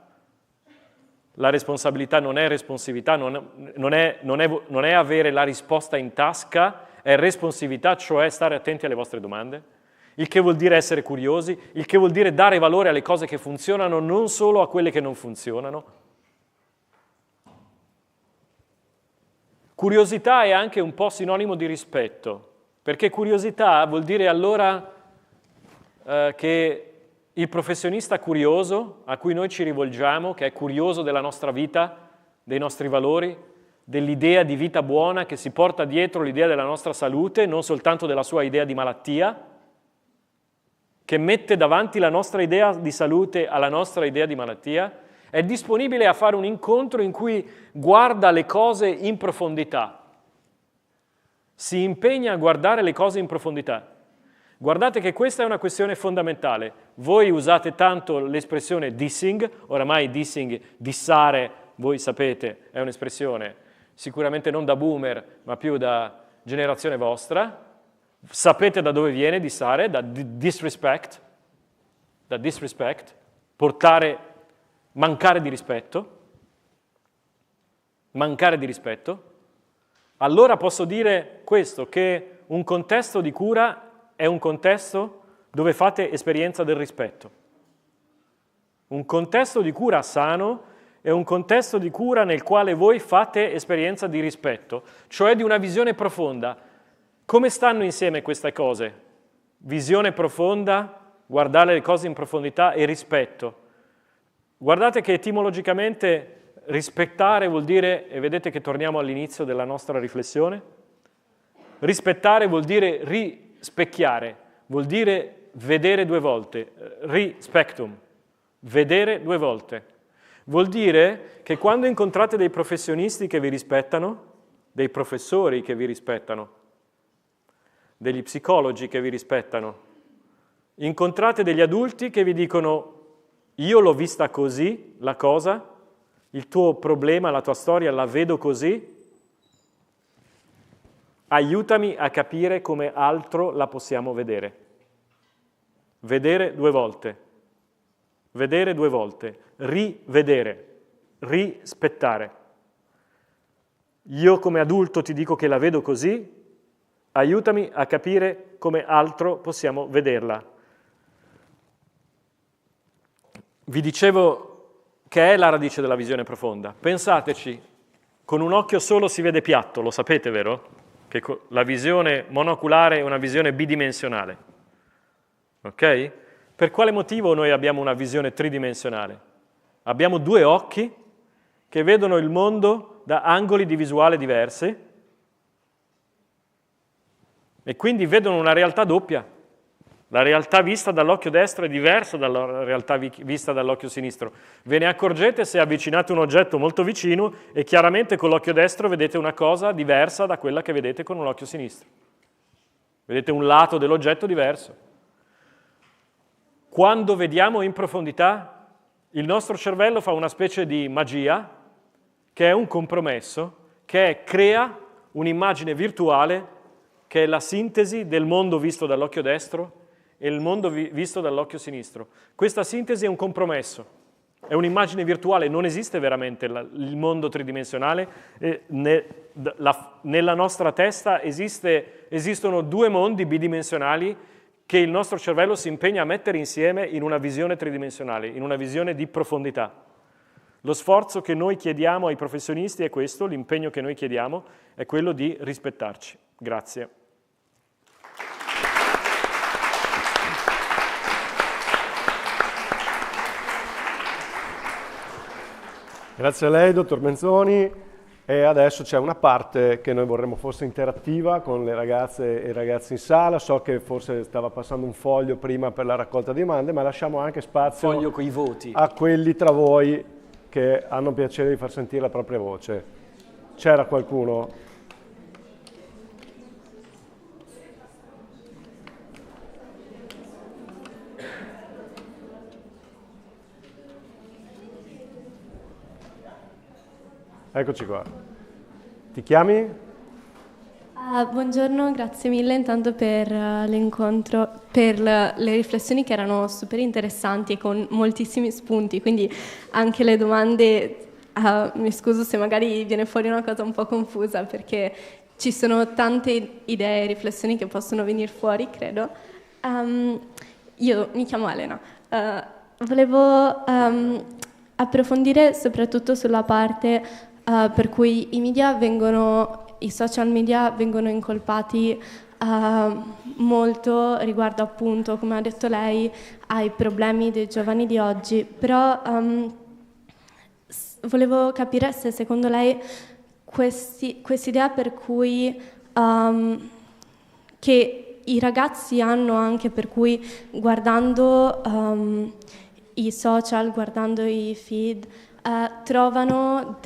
La responsabilità non è responsività, non è avere la risposta in tasca, è responsività, cioè stare attenti alle vostre domande. Il che vuol dire essere curiosi, il che vuol dire dare valore alle cose che funzionano, non solo a quelle che non funzionano. Curiosità è anche un po' sinonimo di rispetto, perché curiosità vuol dire allora che il professionista curioso a cui noi ci rivolgiamo, che è curioso della nostra vita, dei nostri valori, dell'idea di vita buona che si porta dietro l'idea della nostra salute, non soltanto della sua idea di malattia, che mette davanti la nostra idea di salute alla nostra idea di malattia, è disponibile a fare un incontro in cui guarda le cose in profondità, si impegna a guardare le cose in profondità. Guardate che questa è una questione fondamentale. Voi usate tanto l'espressione dissing, oramai dissing, dissare, voi sapete, è un'espressione sicuramente non da boomer, ma più da generazione vostra. Sapete da dove viene dissare? Da disrespect, portare, mancare di rispetto. Allora posso dire questo, che un contesto di cura è un contesto dove fate esperienza del rispetto. Un contesto di cura sano è un contesto di cura nel quale voi fate esperienza di rispetto, cioè di una visione profonda. Come stanno insieme queste cose? Visione profonda, guardare le cose in profondità e rispetto. Guardate che etimologicamente rispettare vuol dire, e vedete che torniamo all'inizio della nostra riflessione, rispettare vuol dire rispecchiare, vuol dire vedere due volte, rispectum, vedere due volte. Vuol dire che quando incontrate dei professionisti che vi rispettano, dei professori che vi rispettano, degli psicologi che vi rispettano, incontrate degli adulti che vi dicono io l'ho vista così, la cosa, il tuo problema, la tua storia la vedo così, aiutami a capire come altro la possiamo vedere. Vedere 2 volte, rivedere, rispettare. Io come adulto ti dico che la vedo così, aiutami a capire come altro possiamo vederla. Vi dicevo che è la radice della visione profonda. Pensateci, con un occhio solo si vede piatto, lo sapete, vero? Che la visione monoculare è una visione bidimensionale. Ok? Per quale motivo noi abbiamo una visione tridimensionale? Abbiamo 2 occhi che vedono il mondo da angoli di visuale diversi e quindi vedono una realtà doppia. La realtà vista dall'occhio destro è diversa dalla realtà vista dall'occhio sinistro. Ve ne accorgete se avvicinate un oggetto molto vicino e chiaramente con l'occhio destro vedete una cosa diversa da quella che vedete con un occhio sinistro. Vedete un lato dell'oggetto diverso. Quando vediamo in profondità, il nostro cervello fa una specie di magia, che è un compromesso, che crea un'immagine virtuale che è la sintesi del mondo visto dall'occhio destro e il mondo visto dall'occhio sinistro. Questa sintesi è un compromesso, è un'immagine virtuale, non esiste veramente il mondo tridimensionale. Nella nostra testa esistono 2 mondi bidimensionali che il nostro cervello si impegna a mettere insieme in una visione tridimensionale, in una visione di profondità. Lo sforzo che noi chiediamo ai professionisti è questo, l'impegno che noi chiediamo è quello di rispettarci. Grazie. Grazie a lei, dottor Menzoni. E adesso c'è una parte che noi vorremmo fosse interattiva con le ragazze e i ragazzi in sala. So che forse stava passando un foglio prima per la raccolta di domande, ma lasciamo anche spazio Foglio coi voti a quelli tra voi che hanno piacere di far sentire la propria voce. C'era qualcuno? Eccoci qua. Ti chiami? Buongiorno, grazie mille intanto per l'incontro, per le riflessioni che erano super interessanti e con moltissimi spunti, quindi anche le domande, mi scuso se magari viene fuori una cosa un po' confusa perché ci sono tante idee e riflessioni che possono venire fuori, credo. Io mi chiamo Elena, volevo approfondire soprattutto sulla parte per cui i social media vengono incolpati molto riguardo appunto, come ha detto lei, ai problemi dei giovani di oggi, però volevo capire se secondo lei quest'idea per cui che i ragazzi hanno anche per cui guardando i social, guardando i feed, trovano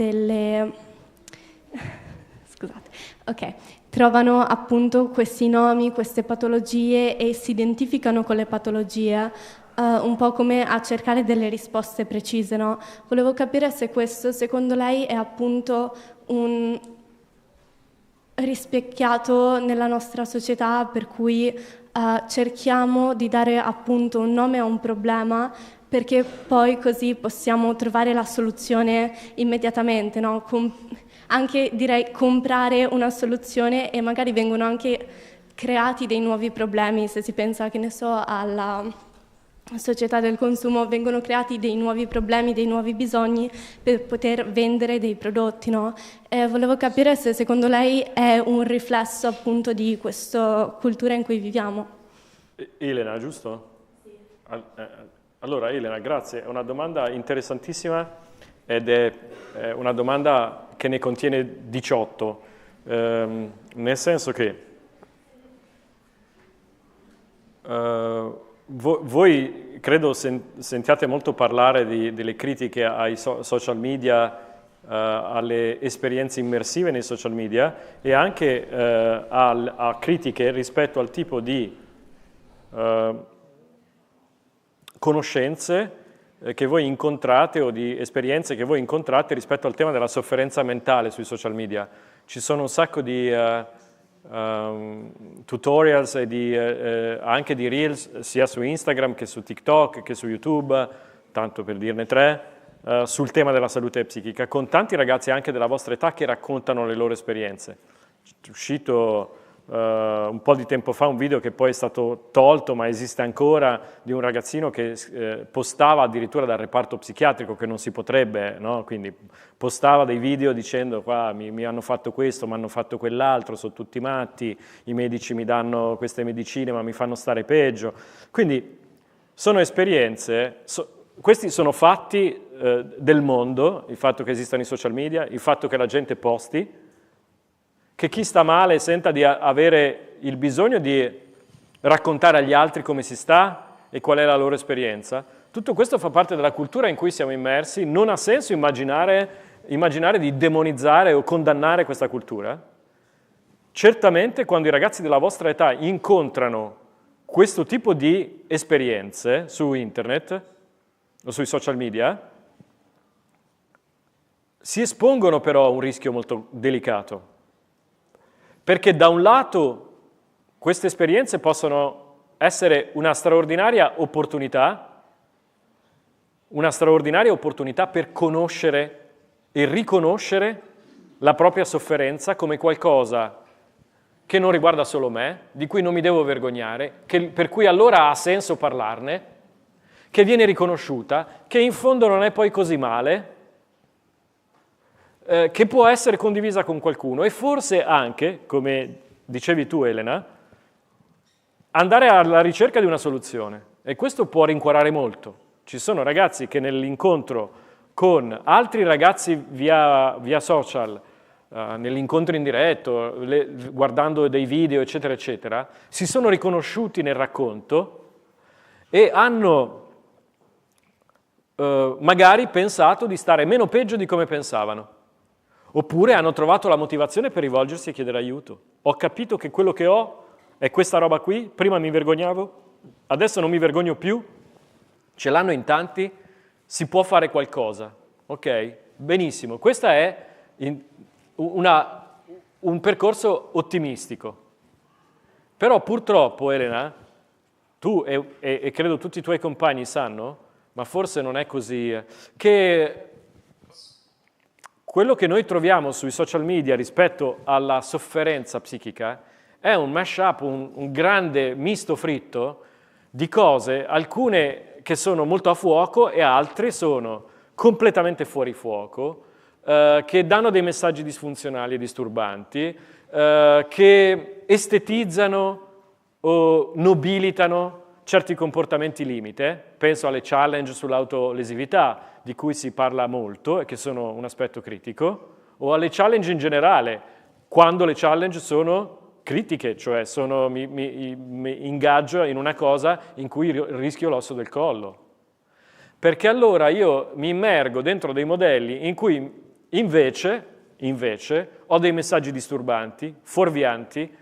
trovano appunto questi nomi, queste patologie e si identificano con le patologie, un po' come a cercare delle risposte precise, no? Volevo capire se questo secondo lei è appunto un rispecchiato nella nostra società per cui cerchiamo di dare appunto un nome a un problema perché poi così possiamo trovare la soluzione immediatamente, no? Anche direi comprare una soluzione e magari vengono anche creati dei nuovi problemi, se si pensa, che ne so, alla società del consumo, vengono creati dei nuovi problemi, dei nuovi bisogni per poter vendere dei prodotti, no? Volevo capire se secondo lei è un riflesso appunto di questa cultura in cui viviamo. Elena, giusto? Sì. Allora Elena, grazie, è una domanda interessantissima ed è una domanda che ne contiene 18, nel senso che voi credo sentiate molto parlare delle critiche ai social media, alle esperienze immersive nei social media e anche a critiche rispetto al tipo di conoscenze che voi incontrate o di esperienze che voi incontrate rispetto al tema della sofferenza mentale sui social media. Ci sono un sacco di tutorials e anche di reels sia su Instagram che su TikTok che su YouTube, tanto per dirne 3, sul tema della salute psichica, con tanti ragazzi anche della vostra età che raccontano le loro esperienze. È uscito un po' di tempo fa un video che poi è stato tolto, ma esiste ancora, di un ragazzino che postava addirittura dal reparto psichiatrico, che non si potrebbe, no? Quindi postava dei video dicendo qua mi hanno fatto questo, mi hanno fatto quell'altro, sono tutti matti, i medici mi danno queste medicine ma mi fanno stare peggio. Quindi sono esperienze, questi sono fatti del mondo, il fatto che esistano i social media, il fatto che la gente posti, che chi sta male senta di avere il bisogno di raccontare agli altri come si sta e qual è la loro esperienza. Tutto questo fa parte della cultura in cui siamo immersi. Non ha senso immaginare di demonizzare o condannare questa cultura. Certamente quando i ragazzi della vostra età incontrano questo tipo di esperienze su internet o sui social media, si espongono però a un rischio molto delicato. Perché da un lato queste esperienze possono essere una straordinaria opportunità per conoscere e riconoscere la propria sofferenza come qualcosa che non riguarda solo me, di cui non mi devo vergognare, per cui allora ha senso parlarne, che viene riconosciuta, che in fondo non è poi così male, che può essere condivisa con qualcuno e forse anche, come dicevi tu Elena, andare alla ricerca di una soluzione. E questo può rincuorare molto. Ci sono ragazzi che nell'incontro con altri ragazzi via social, nell'incontro in diretto, guardando dei video, eccetera, eccetera, si sono riconosciuti nel racconto e hanno magari pensato di stare meno peggio di come pensavano. Oppure hanno trovato la motivazione per rivolgersi e chiedere aiuto. Ho capito che quello che ho è questa roba qui, prima mi vergognavo, adesso non mi vergogno più, ce l'hanno in tanti, si può fare qualcosa. Ok? Benissimo. Questo è un percorso ottimistico. Però purtroppo, Elena, tu e credo tutti i tuoi compagni sanno, ma forse non è così, che quello che noi troviamo sui social media rispetto alla sofferenza psichica è un mash-up, un grande misto fritto di cose, alcune che sono molto a fuoco e altre sono completamente fuori fuoco, che danno dei messaggi disfunzionali e disturbanti, che estetizzano o nobilitano certi comportamenti limite. Penso alle challenge sull'autolesività, di cui si parla molto e che sono un aspetto critico, o alle challenge in generale, quando le challenge sono critiche, cioè mi ingaggio in una cosa in cui rischio l'osso del collo. Perché allora io mi immergo dentro dei modelli in cui invece ho dei messaggi disturbanti, fuorvianti,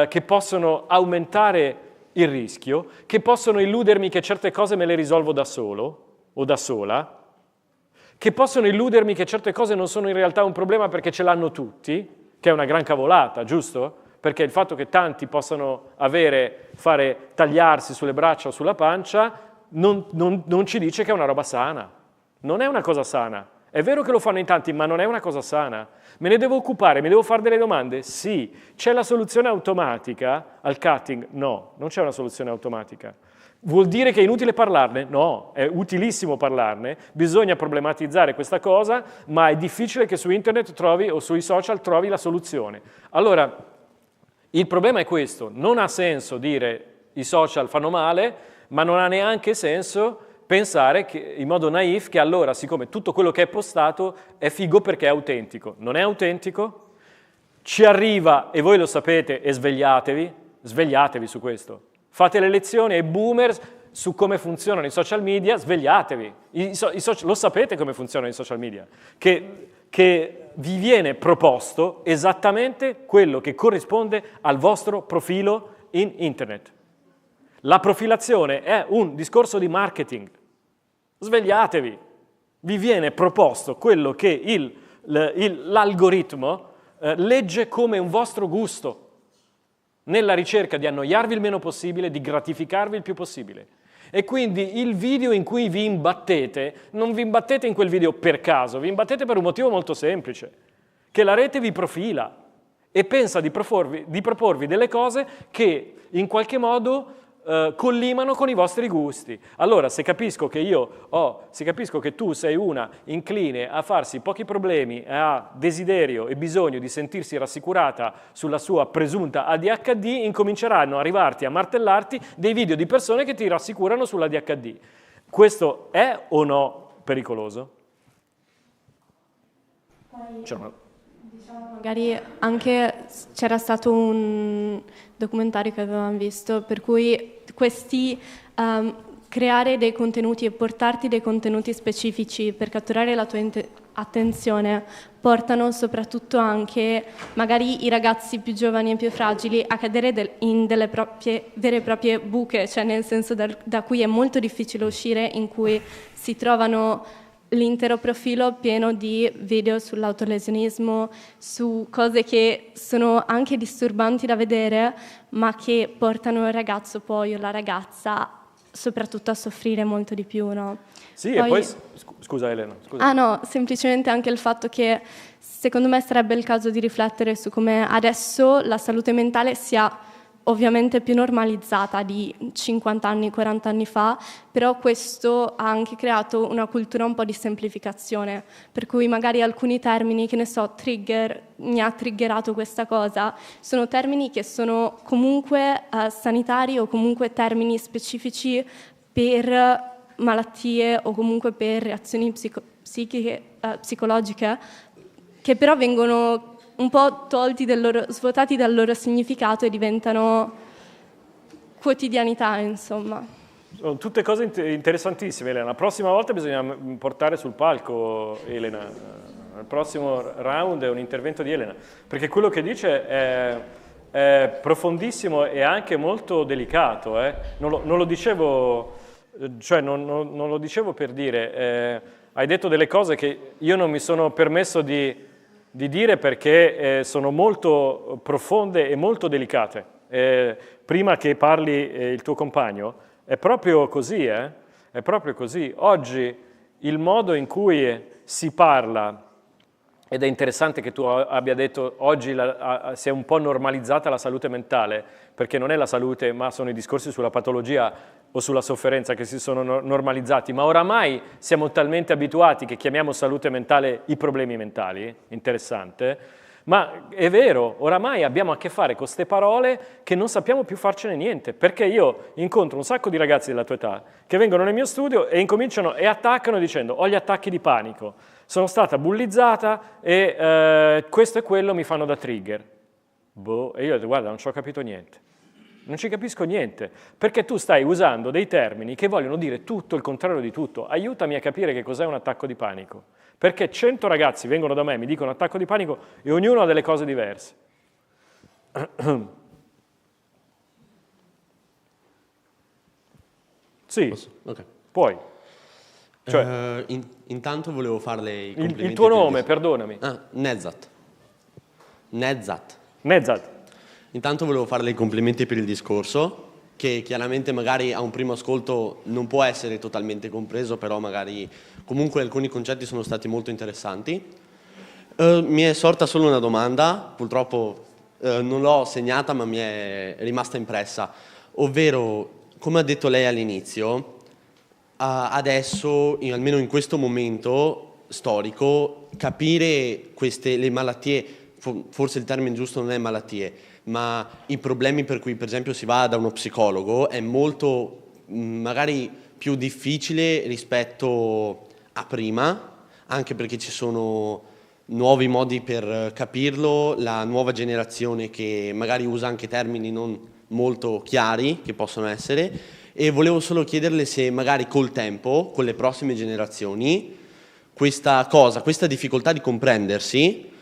che possono aumentare il rischio, che possono illudermi che certe cose me le risolvo da solo o da sola, che possono illudermi che certe cose non sono in realtà un problema perché ce l'hanno tutti, che è una gran cavolata, giusto? Perché il fatto che tanti possano fare tagliarsi sulle braccia o sulla pancia non ci dice che è una roba sana. Non è una cosa sana. È vero che lo fanno in tanti, ma non è una cosa sana. Me ne devo occupare, mi devo fare delle domande? Sì. C'è la soluzione automatica al cutting? No, non c'è una soluzione automatica. Vuol dire che è inutile parlarne? No, è utilissimo parlarne, bisogna problematizzare questa cosa, ma è difficile che su internet trovi o sui social trovi la soluzione. Allora, il problema è questo, non ha senso dire i social fanno male, ma non ha neanche senso pensare in modo naif che allora, siccome tutto quello che è postato è figo perché è autentico. Non è autentico, ci arriva, e voi lo sapete, e svegliatevi su questo. Fate le lezioni ai boomers su come funzionano i social media, svegliatevi. Lo sapete come funzionano i social media, che vi viene proposto esattamente quello che corrisponde al vostro profilo in internet. La profilazione è un discorso di marketing. Svegliatevi! Vi viene proposto quello che l'algoritmo legge come un vostro gusto, nella ricerca di annoiarvi il meno possibile, di gratificarvi il più possibile. E quindi il video in cui vi imbattete, non vi imbattete in quel video per caso, vi imbattete per un motivo molto semplice, che la rete vi profila e pensa di proporvi delle cose che in qualche modo collimano con i vostri gusti. Allora, se capisco che tu sei una incline a farsi pochi problemi, ha desiderio e bisogno di sentirsi rassicurata sulla sua presunta ADHD, incominceranno a arrivarti a martellarti dei video di persone che ti rassicurano sull'ADHD. Questo è o no pericoloso? Magari anche c'era stato un documentario che avevamo visto per cui creare dei contenuti e portarti dei contenuti specifici per catturare la tua attenzione portano soprattutto anche magari i ragazzi più giovani e più fragili a cadere in delle vere e proprie buche, cioè nel senso da cui è molto difficile uscire, in cui si trovano l'intero profilo pieno di video sull'autolesionismo, su cose che sono anche disturbanti da vedere, ma che portano il ragazzo poi o la ragazza soprattutto a soffrire molto di più, no? Sì, e poi scusa Elena. Scusa. Ah no, semplicemente anche il fatto che secondo me sarebbe il caso di riflettere su come adesso la salute mentale sia ovviamente più normalizzata di 50 anni, 40 anni fa, però questo ha anche creato una cultura un po' di semplificazione, per cui magari alcuni termini, che ne so, trigger, mi ha triggerato questa cosa, sono termini che sono comunque sanitari o comunque termini specifici per malattie o comunque per reazioni psicologiche, che però vengono un po' svuotati dal loro significato e diventano quotidianità, insomma. Sono tutte cose interessantissime, Elena. La prossima volta bisogna portare sul palco Elena. Il prossimo round è un intervento di Elena, perché quello che dice è profondissimo e anche molto delicato. Non lo dicevo, cioè non lo dicevo per dire. Hai detto delle cose che io non mi sono permesso di dire perché sono molto profonde e molto delicate. Prima che parli il tuo compagno, è proprio così, È proprio così. Oggi il modo in cui si parla, ed è interessante che tu abbia detto oggi si è un po' normalizzata la salute mentale, perché non è la salute, ma sono i discorsi sulla patologia o sulla sofferenza che si sono normalizzati, ma oramai siamo talmente abituati che chiamiamo salute mentale i problemi mentali, interessante, ma è vero, oramai abbiamo a che fare con queste parole che non sappiamo più farcene niente, perché io incontro un sacco di ragazzi della tua età che vengono nel mio studio e incominciano e attaccano dicendo ho gli attacchi di panico, sono stata bullizzata e questo e quello mi fanno da trigger. E io ho detto guarda, non ci ho capito niente. Non ci capisco niente, perché tu stai usando dei termini che vogliono dire tutto il contrario di tutto. Aiutami a capire che cos'è un attacco di panico, perché 100 ragazzi vengono da me e mi dicono attacco di panico e ognuno ha delle cose diverse. Sì, okay. Puoi. Cioè, intanto volevo farle i complimenti. Il tuo nome, perdonami. Nezzat. Intanto volevo farle i complimenti per il discorso, che chiaramente magari a un primo ascolto non può essere totalmente compreso, però magari comunque alcuni concetti sono stati molto interessanti. Mi è sorta solo una domanda, purtroppo non l'ho segnata ma mi è rimasta impressa, ovvero, come ha detto lei all'inizio, adesso, almeno in questo momento storico, capire le malattie, forse il termine giusto non è malattie, ma i problemi per cui per esempio si va da uno psicologo è molto magari più difficile rispetto a prima, anche perché ci sono nuovi modi per capirlo, la nuova generazione che magari usa anche termini non molto chiari che possono essere, e volevo solo chiederle se magari col tempo, con le prossime generazioni, questa difficoltà di comprendersi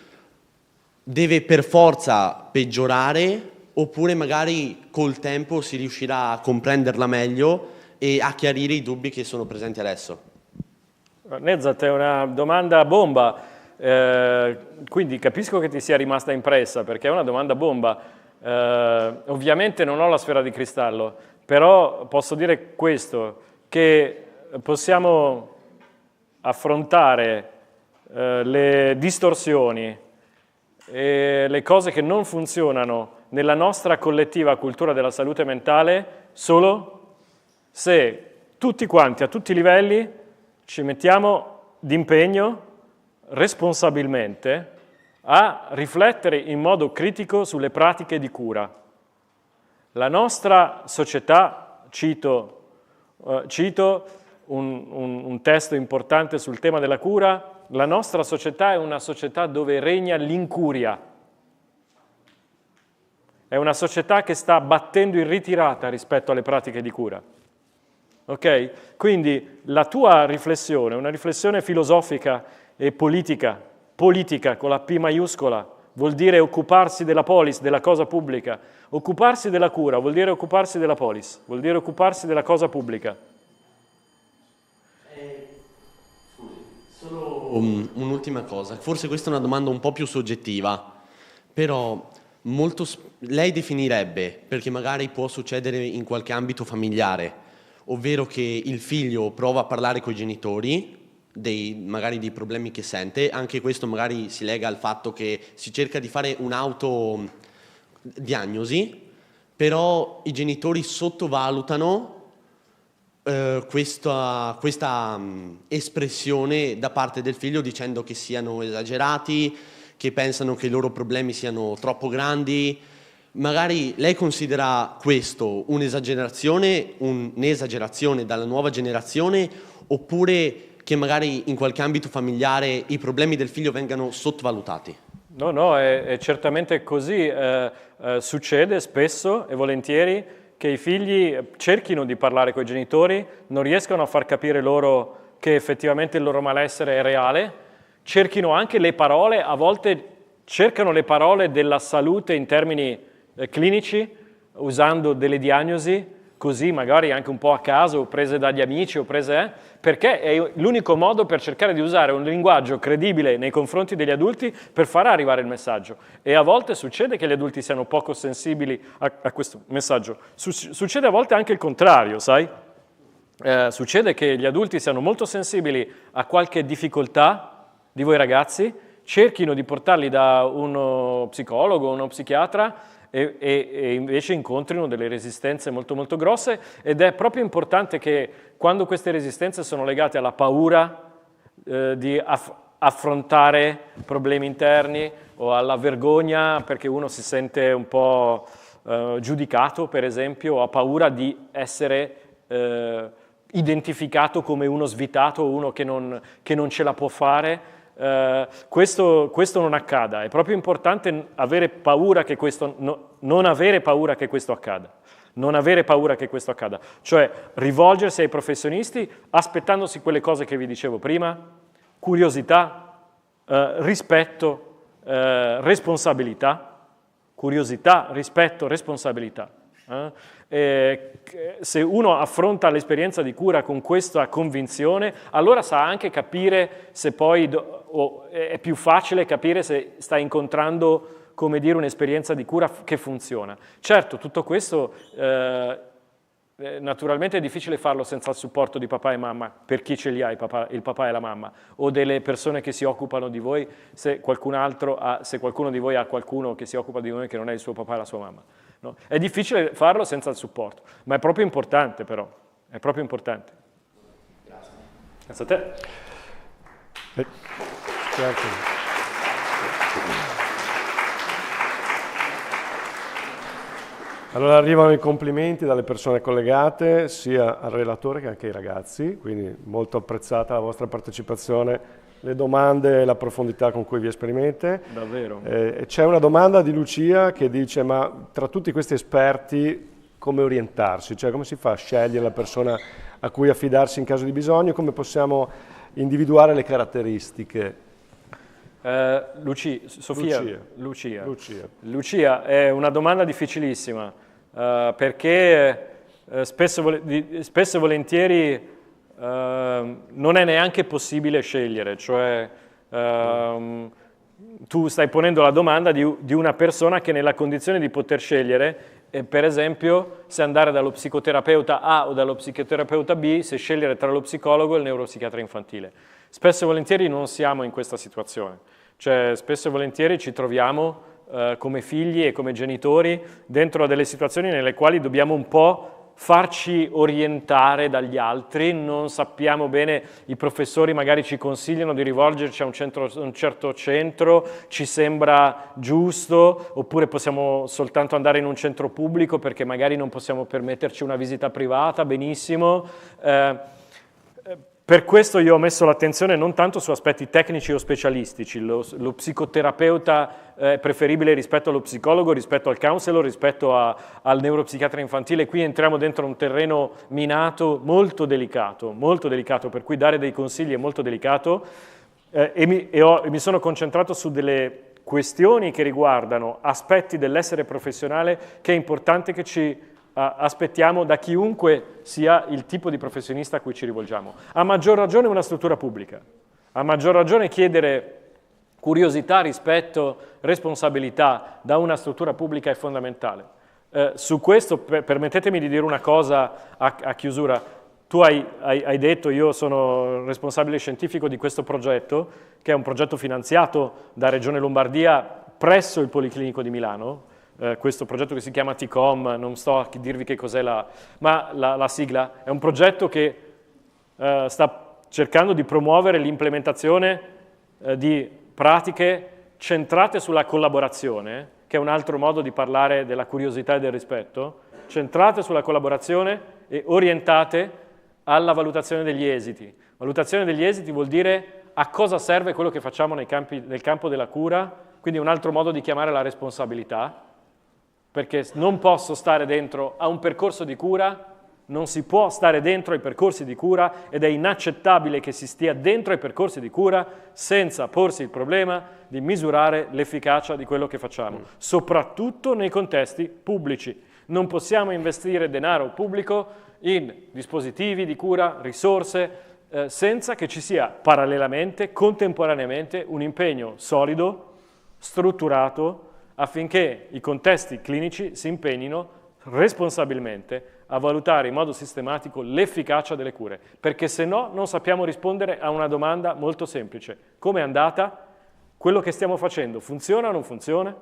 deve per forza peggiorare, oppure magari col tempo si riuscirà a comprenderla meglio e a chiarire i dubbi che sono presenti adesso. Nezzat, è una domanda bomba, quindi capisco che ti sia rimasta impressa perché è una domanda bomba. Ovviamente non ho la sfera di cristallo, però posso dire questo, che possiamo affrontare le distorsioni e le cose che non funzionano nella nostra collettiva cultura della salute mentale solo se tutti quanti, a tutti i livelli, ci mettiamo d'impegno responsabilmente a riflettere in modo critico sulle pratiche di cura. La nostra società, cito un testo importante sul tema della cura, la nostra società è una società dove regna l'incuria. È una società che sta battendo in ritirata rispetto alle pratiche di cura. Ok? Quindi la tua riflessione, una riflessione filosofica e politica con la P maiuscola, vuol dire occuparsi della polis, della cosa pubblica. Occuparsi della cura vuol dire occuparsi della polis, vuol dire occuparsi della cosa pubblica. Solo un'ultima cosa, forse questa è una domanda un po' più soggettiva, però lei definirebbe, perché magari può succedere in qualche ambito familiare, ovvero che il figlio prova a parlare con i genitori, magari dei problemi che sente, anche questo magari si lega al fatto che si cerca di fare un'autodiagnosi, però i genitori sottovalutano questa espressione da parte del figlio dicendo che siano esagerati, che pensano che i loro problemi siano troppo grandi. Magari lei considera questo un'esagerazione dalla nuova generazione, oppure che magari in qualche ambito familiare i problemi del figlio vengano sottovalutati? No, è certamente così. Succede spesso e volentieri che i figli cerchino di parlare con i genitori, non riescano a far capire loro che effettivamente il loro malessere è reale, cerchino anche le parole, a volte cercano le parole della salute in termini clinici, usando delle diagnosi, così magari anche un po' a caso, o prese dagli amici, perché è l'unico modo per cercare di usare un linguaggio credibile nei confronti degli adulti per far arrivare il messaggio. E a volte succede che gli adulti siano poco sensibili a questo messaggio. Succede a volte anche il contrario, sai? Succede che gli adulti siano molto sensibili a qualche difficoltà di voi ragazzi, cerchino di portarli da uno psicologo, uno psichiatra, e invece incontrino delle resistenze molto molto grosse, ed è proprio importante che quando queste resistenze sono legate alla paura di affrontare problemi interni o alla vergogna perché uno si sente un po' giudicato, per esempio, o ha paura di essere identificato come uno svitato o uno che non ce la può fare, questo non accada. È proprio importante avere paura che questo non avere paura che questo accada. Non avere paura che questo accada, cioè rivolgersi ai professionisti aspettandosi quelle cose che vi dicevo prima: curiosità, rispetto, responsabilità. Curiosità, rispetto, responsabilità. Se uno affronta l'esperienza di cura con questa convinzione, allora sa anche capire se poi è più facile capire se sta incontrando, come dire, un'esperienza di cura che funziona. Certo, tutto questo naturalmente è difficile farlo senza il supporto di papà e mamma, per chi ce li ha il papà e la mamma, o delle persone che si occupano di voi, se qualcuno di voi ha qualcuno che si occupa di voi che non è il suo papà e la sua mamma. No? È difficile farlo senza il supporto, ma è proprio importante però, è proprio importante. Grazie a te. Grazie. Allora arrivano i complimenti dalle persone collegate, sia al relatore che anche ai ragazzi, quindi molto apprezzata la vostra partecipazione, le domande e la profondità con cui vi esprimete. Davvero. C'è una domanda di Lucia che dice: ma tra tutti questi esperti come orientarsi? Cioè come si fa a scegliere la persona a cui affidarsi in caso di bisogno? Come possiamo individuare le caratteristiche? Lucia, è una domanda difficilissima, perché spesso e volentieri non è neanche possibile scegliere, cioè tu stai ponendo la domanda di una persona che è nella condizione di poter scegliere, per esempio, se andare dallo psicoterapeuta A o dallo psicoterapeuta B, se scegliere tra lo psicologo e il neuropsichiatra infantile. Spesso e volentieri non siamo in questa situazione, cioè spesso e volentieri ci troviamo come figli e come genitori dentro a delle situazioni nelle quali dobbiamo un po' farci orientare dagli altri, non sappiamo bene, i professori magari ci consigliano di rivolgerci a un certo centro, ci sembra giusto, oppure possiamo soltanto andare in un centro pubblico perché magari non possiamo permetterci una visita privata, benissimo. Per questo io ho messo l'attenzione non tanto su aspetti tecnici o specialistici, lo psicoterapeuta è preferibile rispetto allo psicologo, rispetto al counselor, rispetto al neuropsichiatra infantile. Qui entriamo dentro un terreno minato molto delicato, per cui dare dei consigli è molto delicato e mi sono concentrato su delle questioni che riguardano aspetti dell'essere professionale che è importante che ci aspettiamo da chiunque sia il tipo di professionista a cui ci rivolgiamo. A maggior ragione una struttura pubblica, a maggior ragione chiedere curiosità, rispetto, responsabilità da una struttura pubblica è fondamentale. Su questo permettetemi di dire una cosa a chiusura. Tu hai detto, io sono responsabile scientifico di questo progetto, che è un progetto finanziato da Regione Lombardia presso il Policlinico di Milano, questo progetto che si chiama TCOM, non sto a dirvi che cos'è la sigla, è un progetto che sta cercando di promuovere l'implementazione di pratiche centrate sulla collaborazione, che è un altro modo di parlare della curiosità e del rispetto, centrate sulla collaborazione e orientate alla valutazione degli esiti. Valutazione degli esiti vuol dire a cosa serve quello che facciamo nel campo della cura, quindi un altro modo di chiamare la responsabilità, perché non posso stare dentro a un percorso di cura, non si può stare dentro ai percorsi di cura ed è inaccettabile che si stia dentro ai percorsi di cura senza porsi il problema di misurare l'efficacia di quello che facciamo, soprattutto nei contesti pubblici. Non possiamo investire denaro pubblico in dispositivi di cura, risorse, senza che ci sia parallelamente, contemporaneamente, un impegno solido, strutturato, affinché i contesti clinici si impegnino responsabilmente a valutare in modo sistematico l'efficacia delle cure, perché se no non sappiamo rispondere a una domanda molto semplice. Come è andata? Quello che stiamo facendo funziona o non funziona?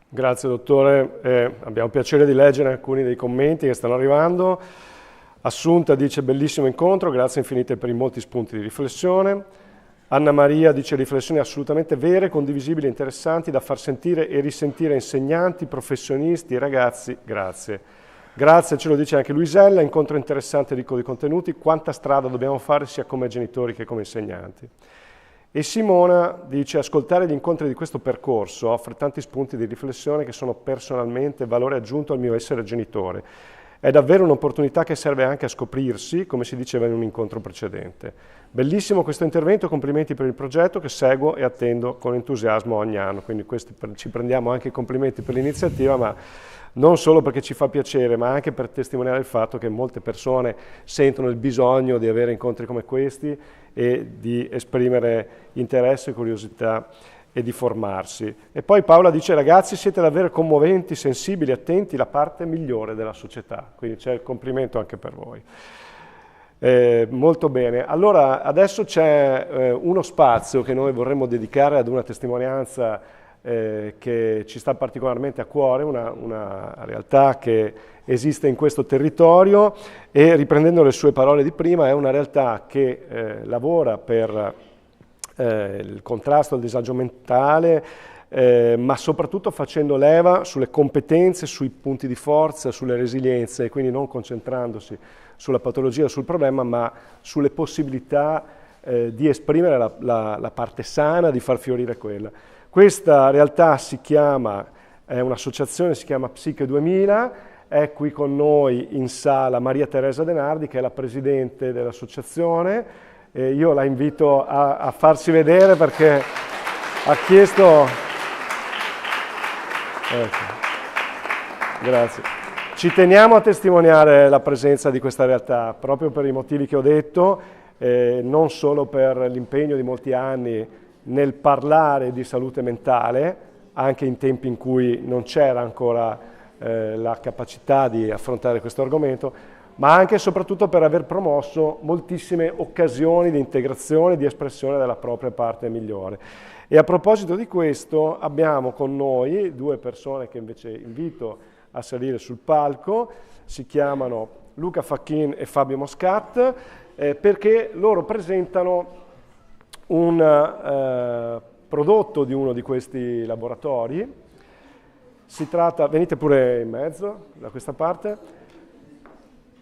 Grazie dottore, abbiamo piacere di leggere alcuni dei commenti che stanno arrivando. Assunta dice bellissimo incontro, grazie infinite per i molti spunti di riflessione. Anna Maria dice riflessioni assolutamente vere, condivisibili e interessanti da far sentire e risentire insegnanti, professionisti, ragazzi, grazie. Grazie, ce lo dice anche Luisella, incontro interessante e ricco di contenuti, quanta strada dobbiamo fare sia come genitori che come insegnanti. E Simona dice ascoltare gli incontri di questo percorso offre tanti spunti di riflessione che sono personalmente valore aggiunto al mio essere genitore. È davvero un'opportunità che serve anche a scoprirsi, come si diceva in un incontro precedente. Bellissimo questo intervento, complimenti per il progetto che seguo e attendo con entusiasmo ogni anno. Quindi ci prendiamo anche i complimenti per l'iniziativa, ma non solo perché ci fa piacere, ma anche per testimoniare il fatto che molte persone sentono il bisogno di avere incontri come questi e di esprimere interesse, curiosità e di formarsi. E poi Paola dice ragazzi siete davvero commoventi, sensibili, attenti, la parte migliore della società, quindi c'è il complimento anche per voi. Molto bene, allora adesso c'è uno spazio che noi vorremmo dedicare ad una testimonianza che ci sta particolarmente a cuore, una realtà che esiste in questo territorio e riprendendo le sue parole di prima è una realtà che lavora per il contrasto al disagio mentale, ma soprattutto facendo leva sulle competenze, sui punti di forza, sulle resilienze, quindi non concentrandosi sulla patologia o sul problema, ma sulle possibilità di esprimere la parte sana, di far fiorire quella. Questa realtà è un'associazione, si chiama Psiche 2000, è qui con noi in sala Maria Teresa Denardi, che è la presidente dell'associazione. Io la invito a farsi vedere perché ha chiesto... Ecco. Grazie. Ci teniamo a testimoniare la presenza di questa realtà, proprio per i motivi che ho detto, non solo per l'impegno di molti anni nel parlare di salute mentale, anche in tempi in cui non c'era ancora la capacità di affrontare questo argomento, ma anche e soprattutto per aver promosso moltissime occasioni di integrazione, di espressione della propria parte migliore. E a proposito di questo abbiamo con noi due persone che invece invito a salire sul palco, si chiamano Luca Facchin e Fabio Moscat, perché loro presentano un prodotto di uno di questi laboratori. Si tratta, venite pure in mezzo, da questa parte,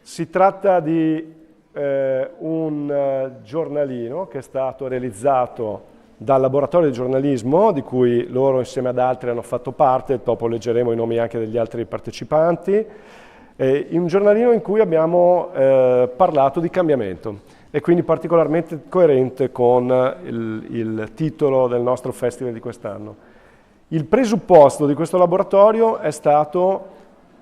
si tratta di un giornalino che è stato realizzato dal laboratorio di giornalismo, di cui loro insieme ad altri hanno fatto parte, dopo leggeremo i nomi anche degli altri partecipanti, un giornalino in cui abbiamo parlato di cambiamento e quindi particolarmente coerente con il titolo del nostro festival di quest'anno. Il presupposto di questo laboratorio è stato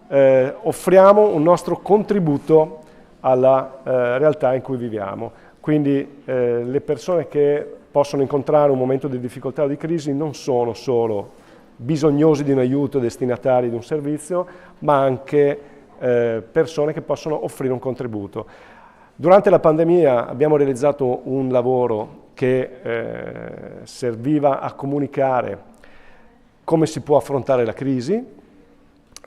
offriamo un nostro contributo alla realtà in cui viviamo, quindi le persone che possono incontrare un momento di difficoltà o di crisi non sono solo bisognosi di un aiuto e destinatari di un servizio, ma anche persone che possono offrire un contributo. Durante la pandemia abbiamo realizzato un lavoro che serviva a comunicare come si può affrontare la crisi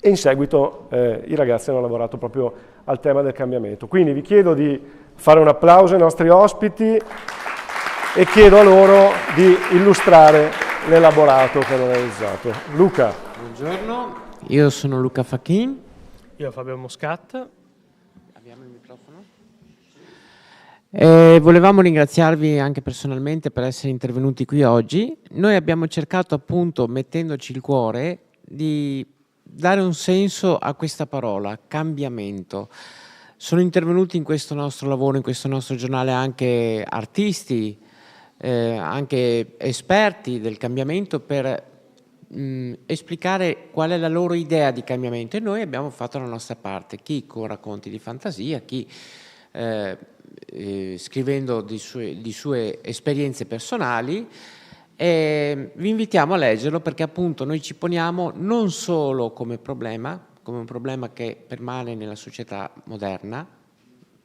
e in seguito i ragazzi hanno lavorato proprio al tema del cambiamento. Quindi vi chiedo di fare un applauso ai nostri ospiti e chiedo a loro di illustrare l'elaborato che hanno realizzato. Luca. Buongiorno, io sono Luca Facchin. Io Fabio Moscat. Abbiamo il microfono? Volevamo ringraziarvi anche personalmente per essere intervenuti qui oggi. Noi abbiamo cercato appunto, mettendoci il cuore, di dare un senso a questa parola, cambiamento. Sono intervenuti in questo nostro lavoro, in questo nostro giornale anche artisti, anche esperti del cambiamento per esplicare qual è la loro idea di cambiamento e noi abbiamo fatto la nostra parte, chi con racconti di fantasia, chi scrivendo di sue esperienze personali. E vi invitiamo a leggerlo perché appunto noi ci poniamo non solo come un problema che permane nella società moderna,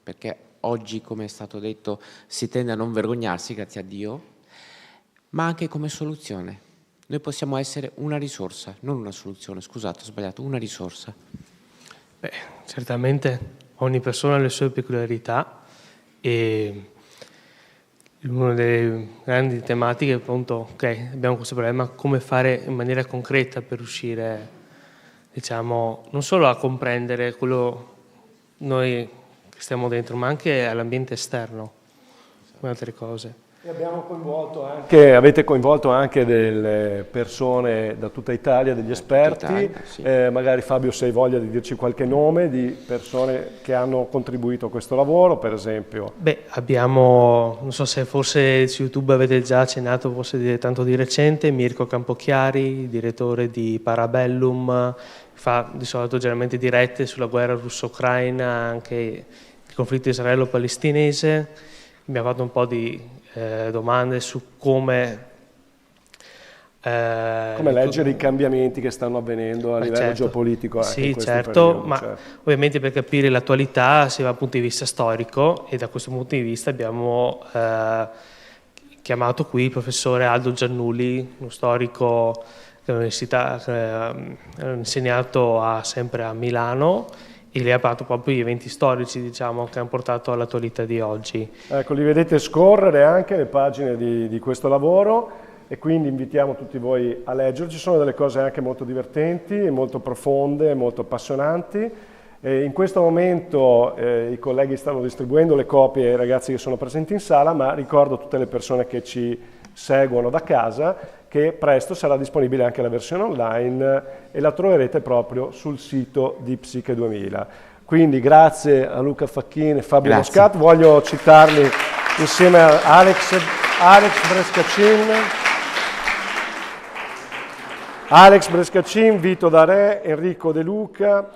perché oggi, come è stato detto, si tende a non vergognarsi, grazie a Dio, ma anche come soluzione. Noi possiamo essere una risorsa, non una soluzione, scusate, ho sbagliato, una risorsa. Beh, certamente ogni persona ha le sue peculiarità e una delle grandi tematiche è appunto che abbiamo questo problema, come fare in maniera concreta per riuscire, diciamo, non solo a comprendere quello noi stiamo dentro, ma anche all'ambiente esterno, come altre cose. E avete coinvolto anche delle persone da tutta Italia, degli esperti, sì. Magari Fabio se hai voglia di dirci qualche nome di persone che hanno contribuito a questo lavoro, per esempio. Beh, abbiamo, non so se forse su YouTube avete già accennato, forse tanto di recente, Mirko Campochiari, direttore di Parabellum, fa di solito generalmente dirette sulla guerra russo-ucraina, anche il conflitto israelo-palestinese. Abbiamo fatto un po' di domande su come leggere i cambiamenti che stanno avvenendo a livello geopolitico. Anche sì, in questo certo, periodo, ma certo. Ovviamente per capire l'attualità si va dal punto di vista storico e da questo punto di vista abbiamo chiamato qui il professore Aldo Giannulli, uno storico che ha insegnato sempre a Milano e lei ha parlato proprio di eventi storici, diciamo, che hanno portato all'attualità di oggi. Ecco, li vedete scorrere anche le pagine di questo lavoro e quindi invitiamo tutti voi a leggerlo. Ci sono delle cose anche molto divertenti, molto profonde, molto appassionanti. In questo momento i colleghi stanno distribuendo le copie ai ragazzi che sono presenti in sala, ma ricordo a tutte le persone che ci seguono da casa che presto sarà disponibile anche la versione online e la troverete proprio sul sito di Psiche 2000. Quindi grazie a Luca Facchin e Fabio Moscat, voglio citarli insieme a Alex Brescacin, Vito D'Are, Enrico De Luca,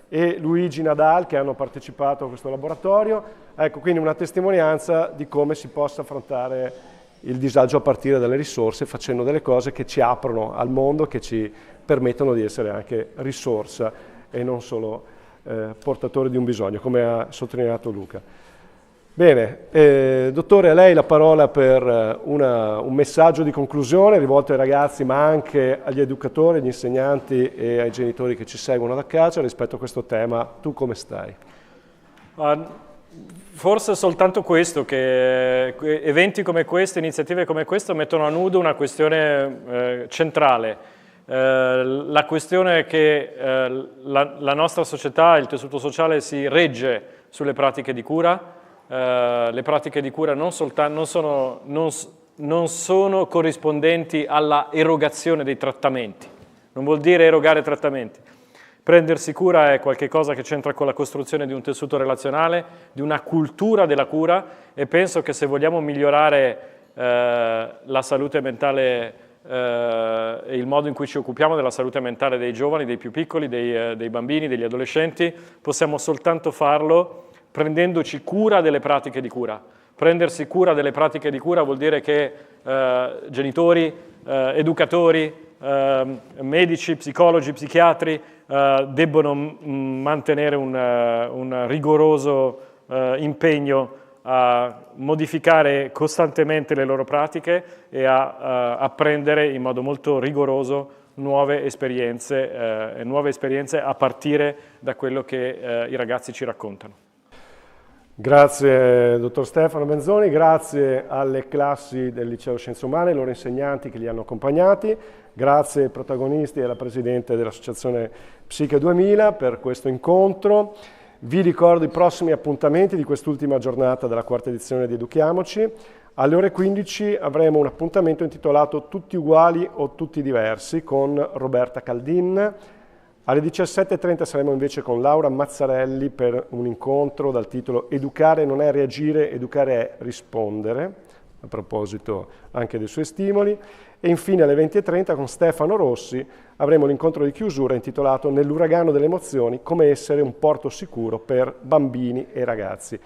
e Luigi Nadal che hanno partecipato a questo laboratorio. Ecco, quindi una testimonianza di come si possa affrontare il disagio a partire dalle risorse, facendo delle cose che ci aprono al mondo, che ci permettono di essere anche risorsa e non solo portatori di un bisogno, come ha sottolineato Luca. Bene, dottore, a lei la parola per un messaggio di conclusione rivolto ai ragazzi, ma anche agli educatori, agli insegnanti e ai genitori che ci seguono da casa rispetto a questo tema. Tu come stai? Forse soltanto questo, che eventi come questo, iniziative come questo mettono a nudo una questione centrale. La questione è che la nostra società, il tessuto sociale si regge sulle pratiche di cura. Le pratiche di cura non sono corrispondenti alla erogazione dei trattamenti. Non vuol dire erogare trattamenti. Prendersi cura è qualcosa che c'entra con la costruzione di un tessuto relazionale, di una cultura della cura, e penso che se vogliamo migliorare la salute mentale e il modo in cui ci occupiamo della salute mentale dei giovani, dei più piccoli, dei bambini, degli adolescenti, possiamo soltanto farlo prendendoci cura delle pratiche di cura. Prendersi cura delle pratiche di cura vuol dire che genitori, educatori, medici, psicologi, psichiatri debbono mantenere un rigoroso impegno a modificare costantemente le loro pratiche e a apprendere in modo molto rigoroso nuove esperienze a partire da quello che i ragazzi ci raccontano. Grazie dottor Stefano Benzoni, grazie alle classi del Liceo Scienze Umane, ai loro insegnanti che li hanno accompagnati, grazie ai protagonisti e alla Presidente dell'Associazione Psiche 2000 per questo incontro. Vi ricordo i prossimi appuntamenti di quest'ultima giornata della quarta edizione di Educhiamoci. Alle ore 15 avremo un appuntamento intitolato Tutti uguali o tutti diversi con Roberta Caldin. Alle 17:30 saremo invece con Laura Mazzarelli per un incontro dal titolo Educare non è reagire, educare è rispondere, a proposito anche dei suoi stimoli. E infine alle 20:30 con Stefano Rossi avremo l'incontro di chiusura intitolato Nell'uragano delle emozioni, come essere un porto sicuro per bambini e ragazzi.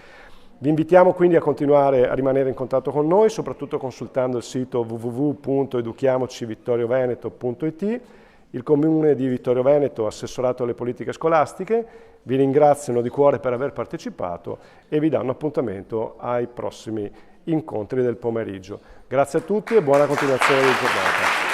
Vi invitiamo quindi a continuare a rimanere in contatto con noi, soprattutto consultando il sito www.educhiamocivittorioveneto.it. Il Comune di Vittorio Veneto, assessorato alle politiche scolastiche, vi ringraziano di cuore per aver partecipato e vi danno appuntamento ai prossimi incontri del pomeriggio. Grazie a tutti e buona continuazione di giornata.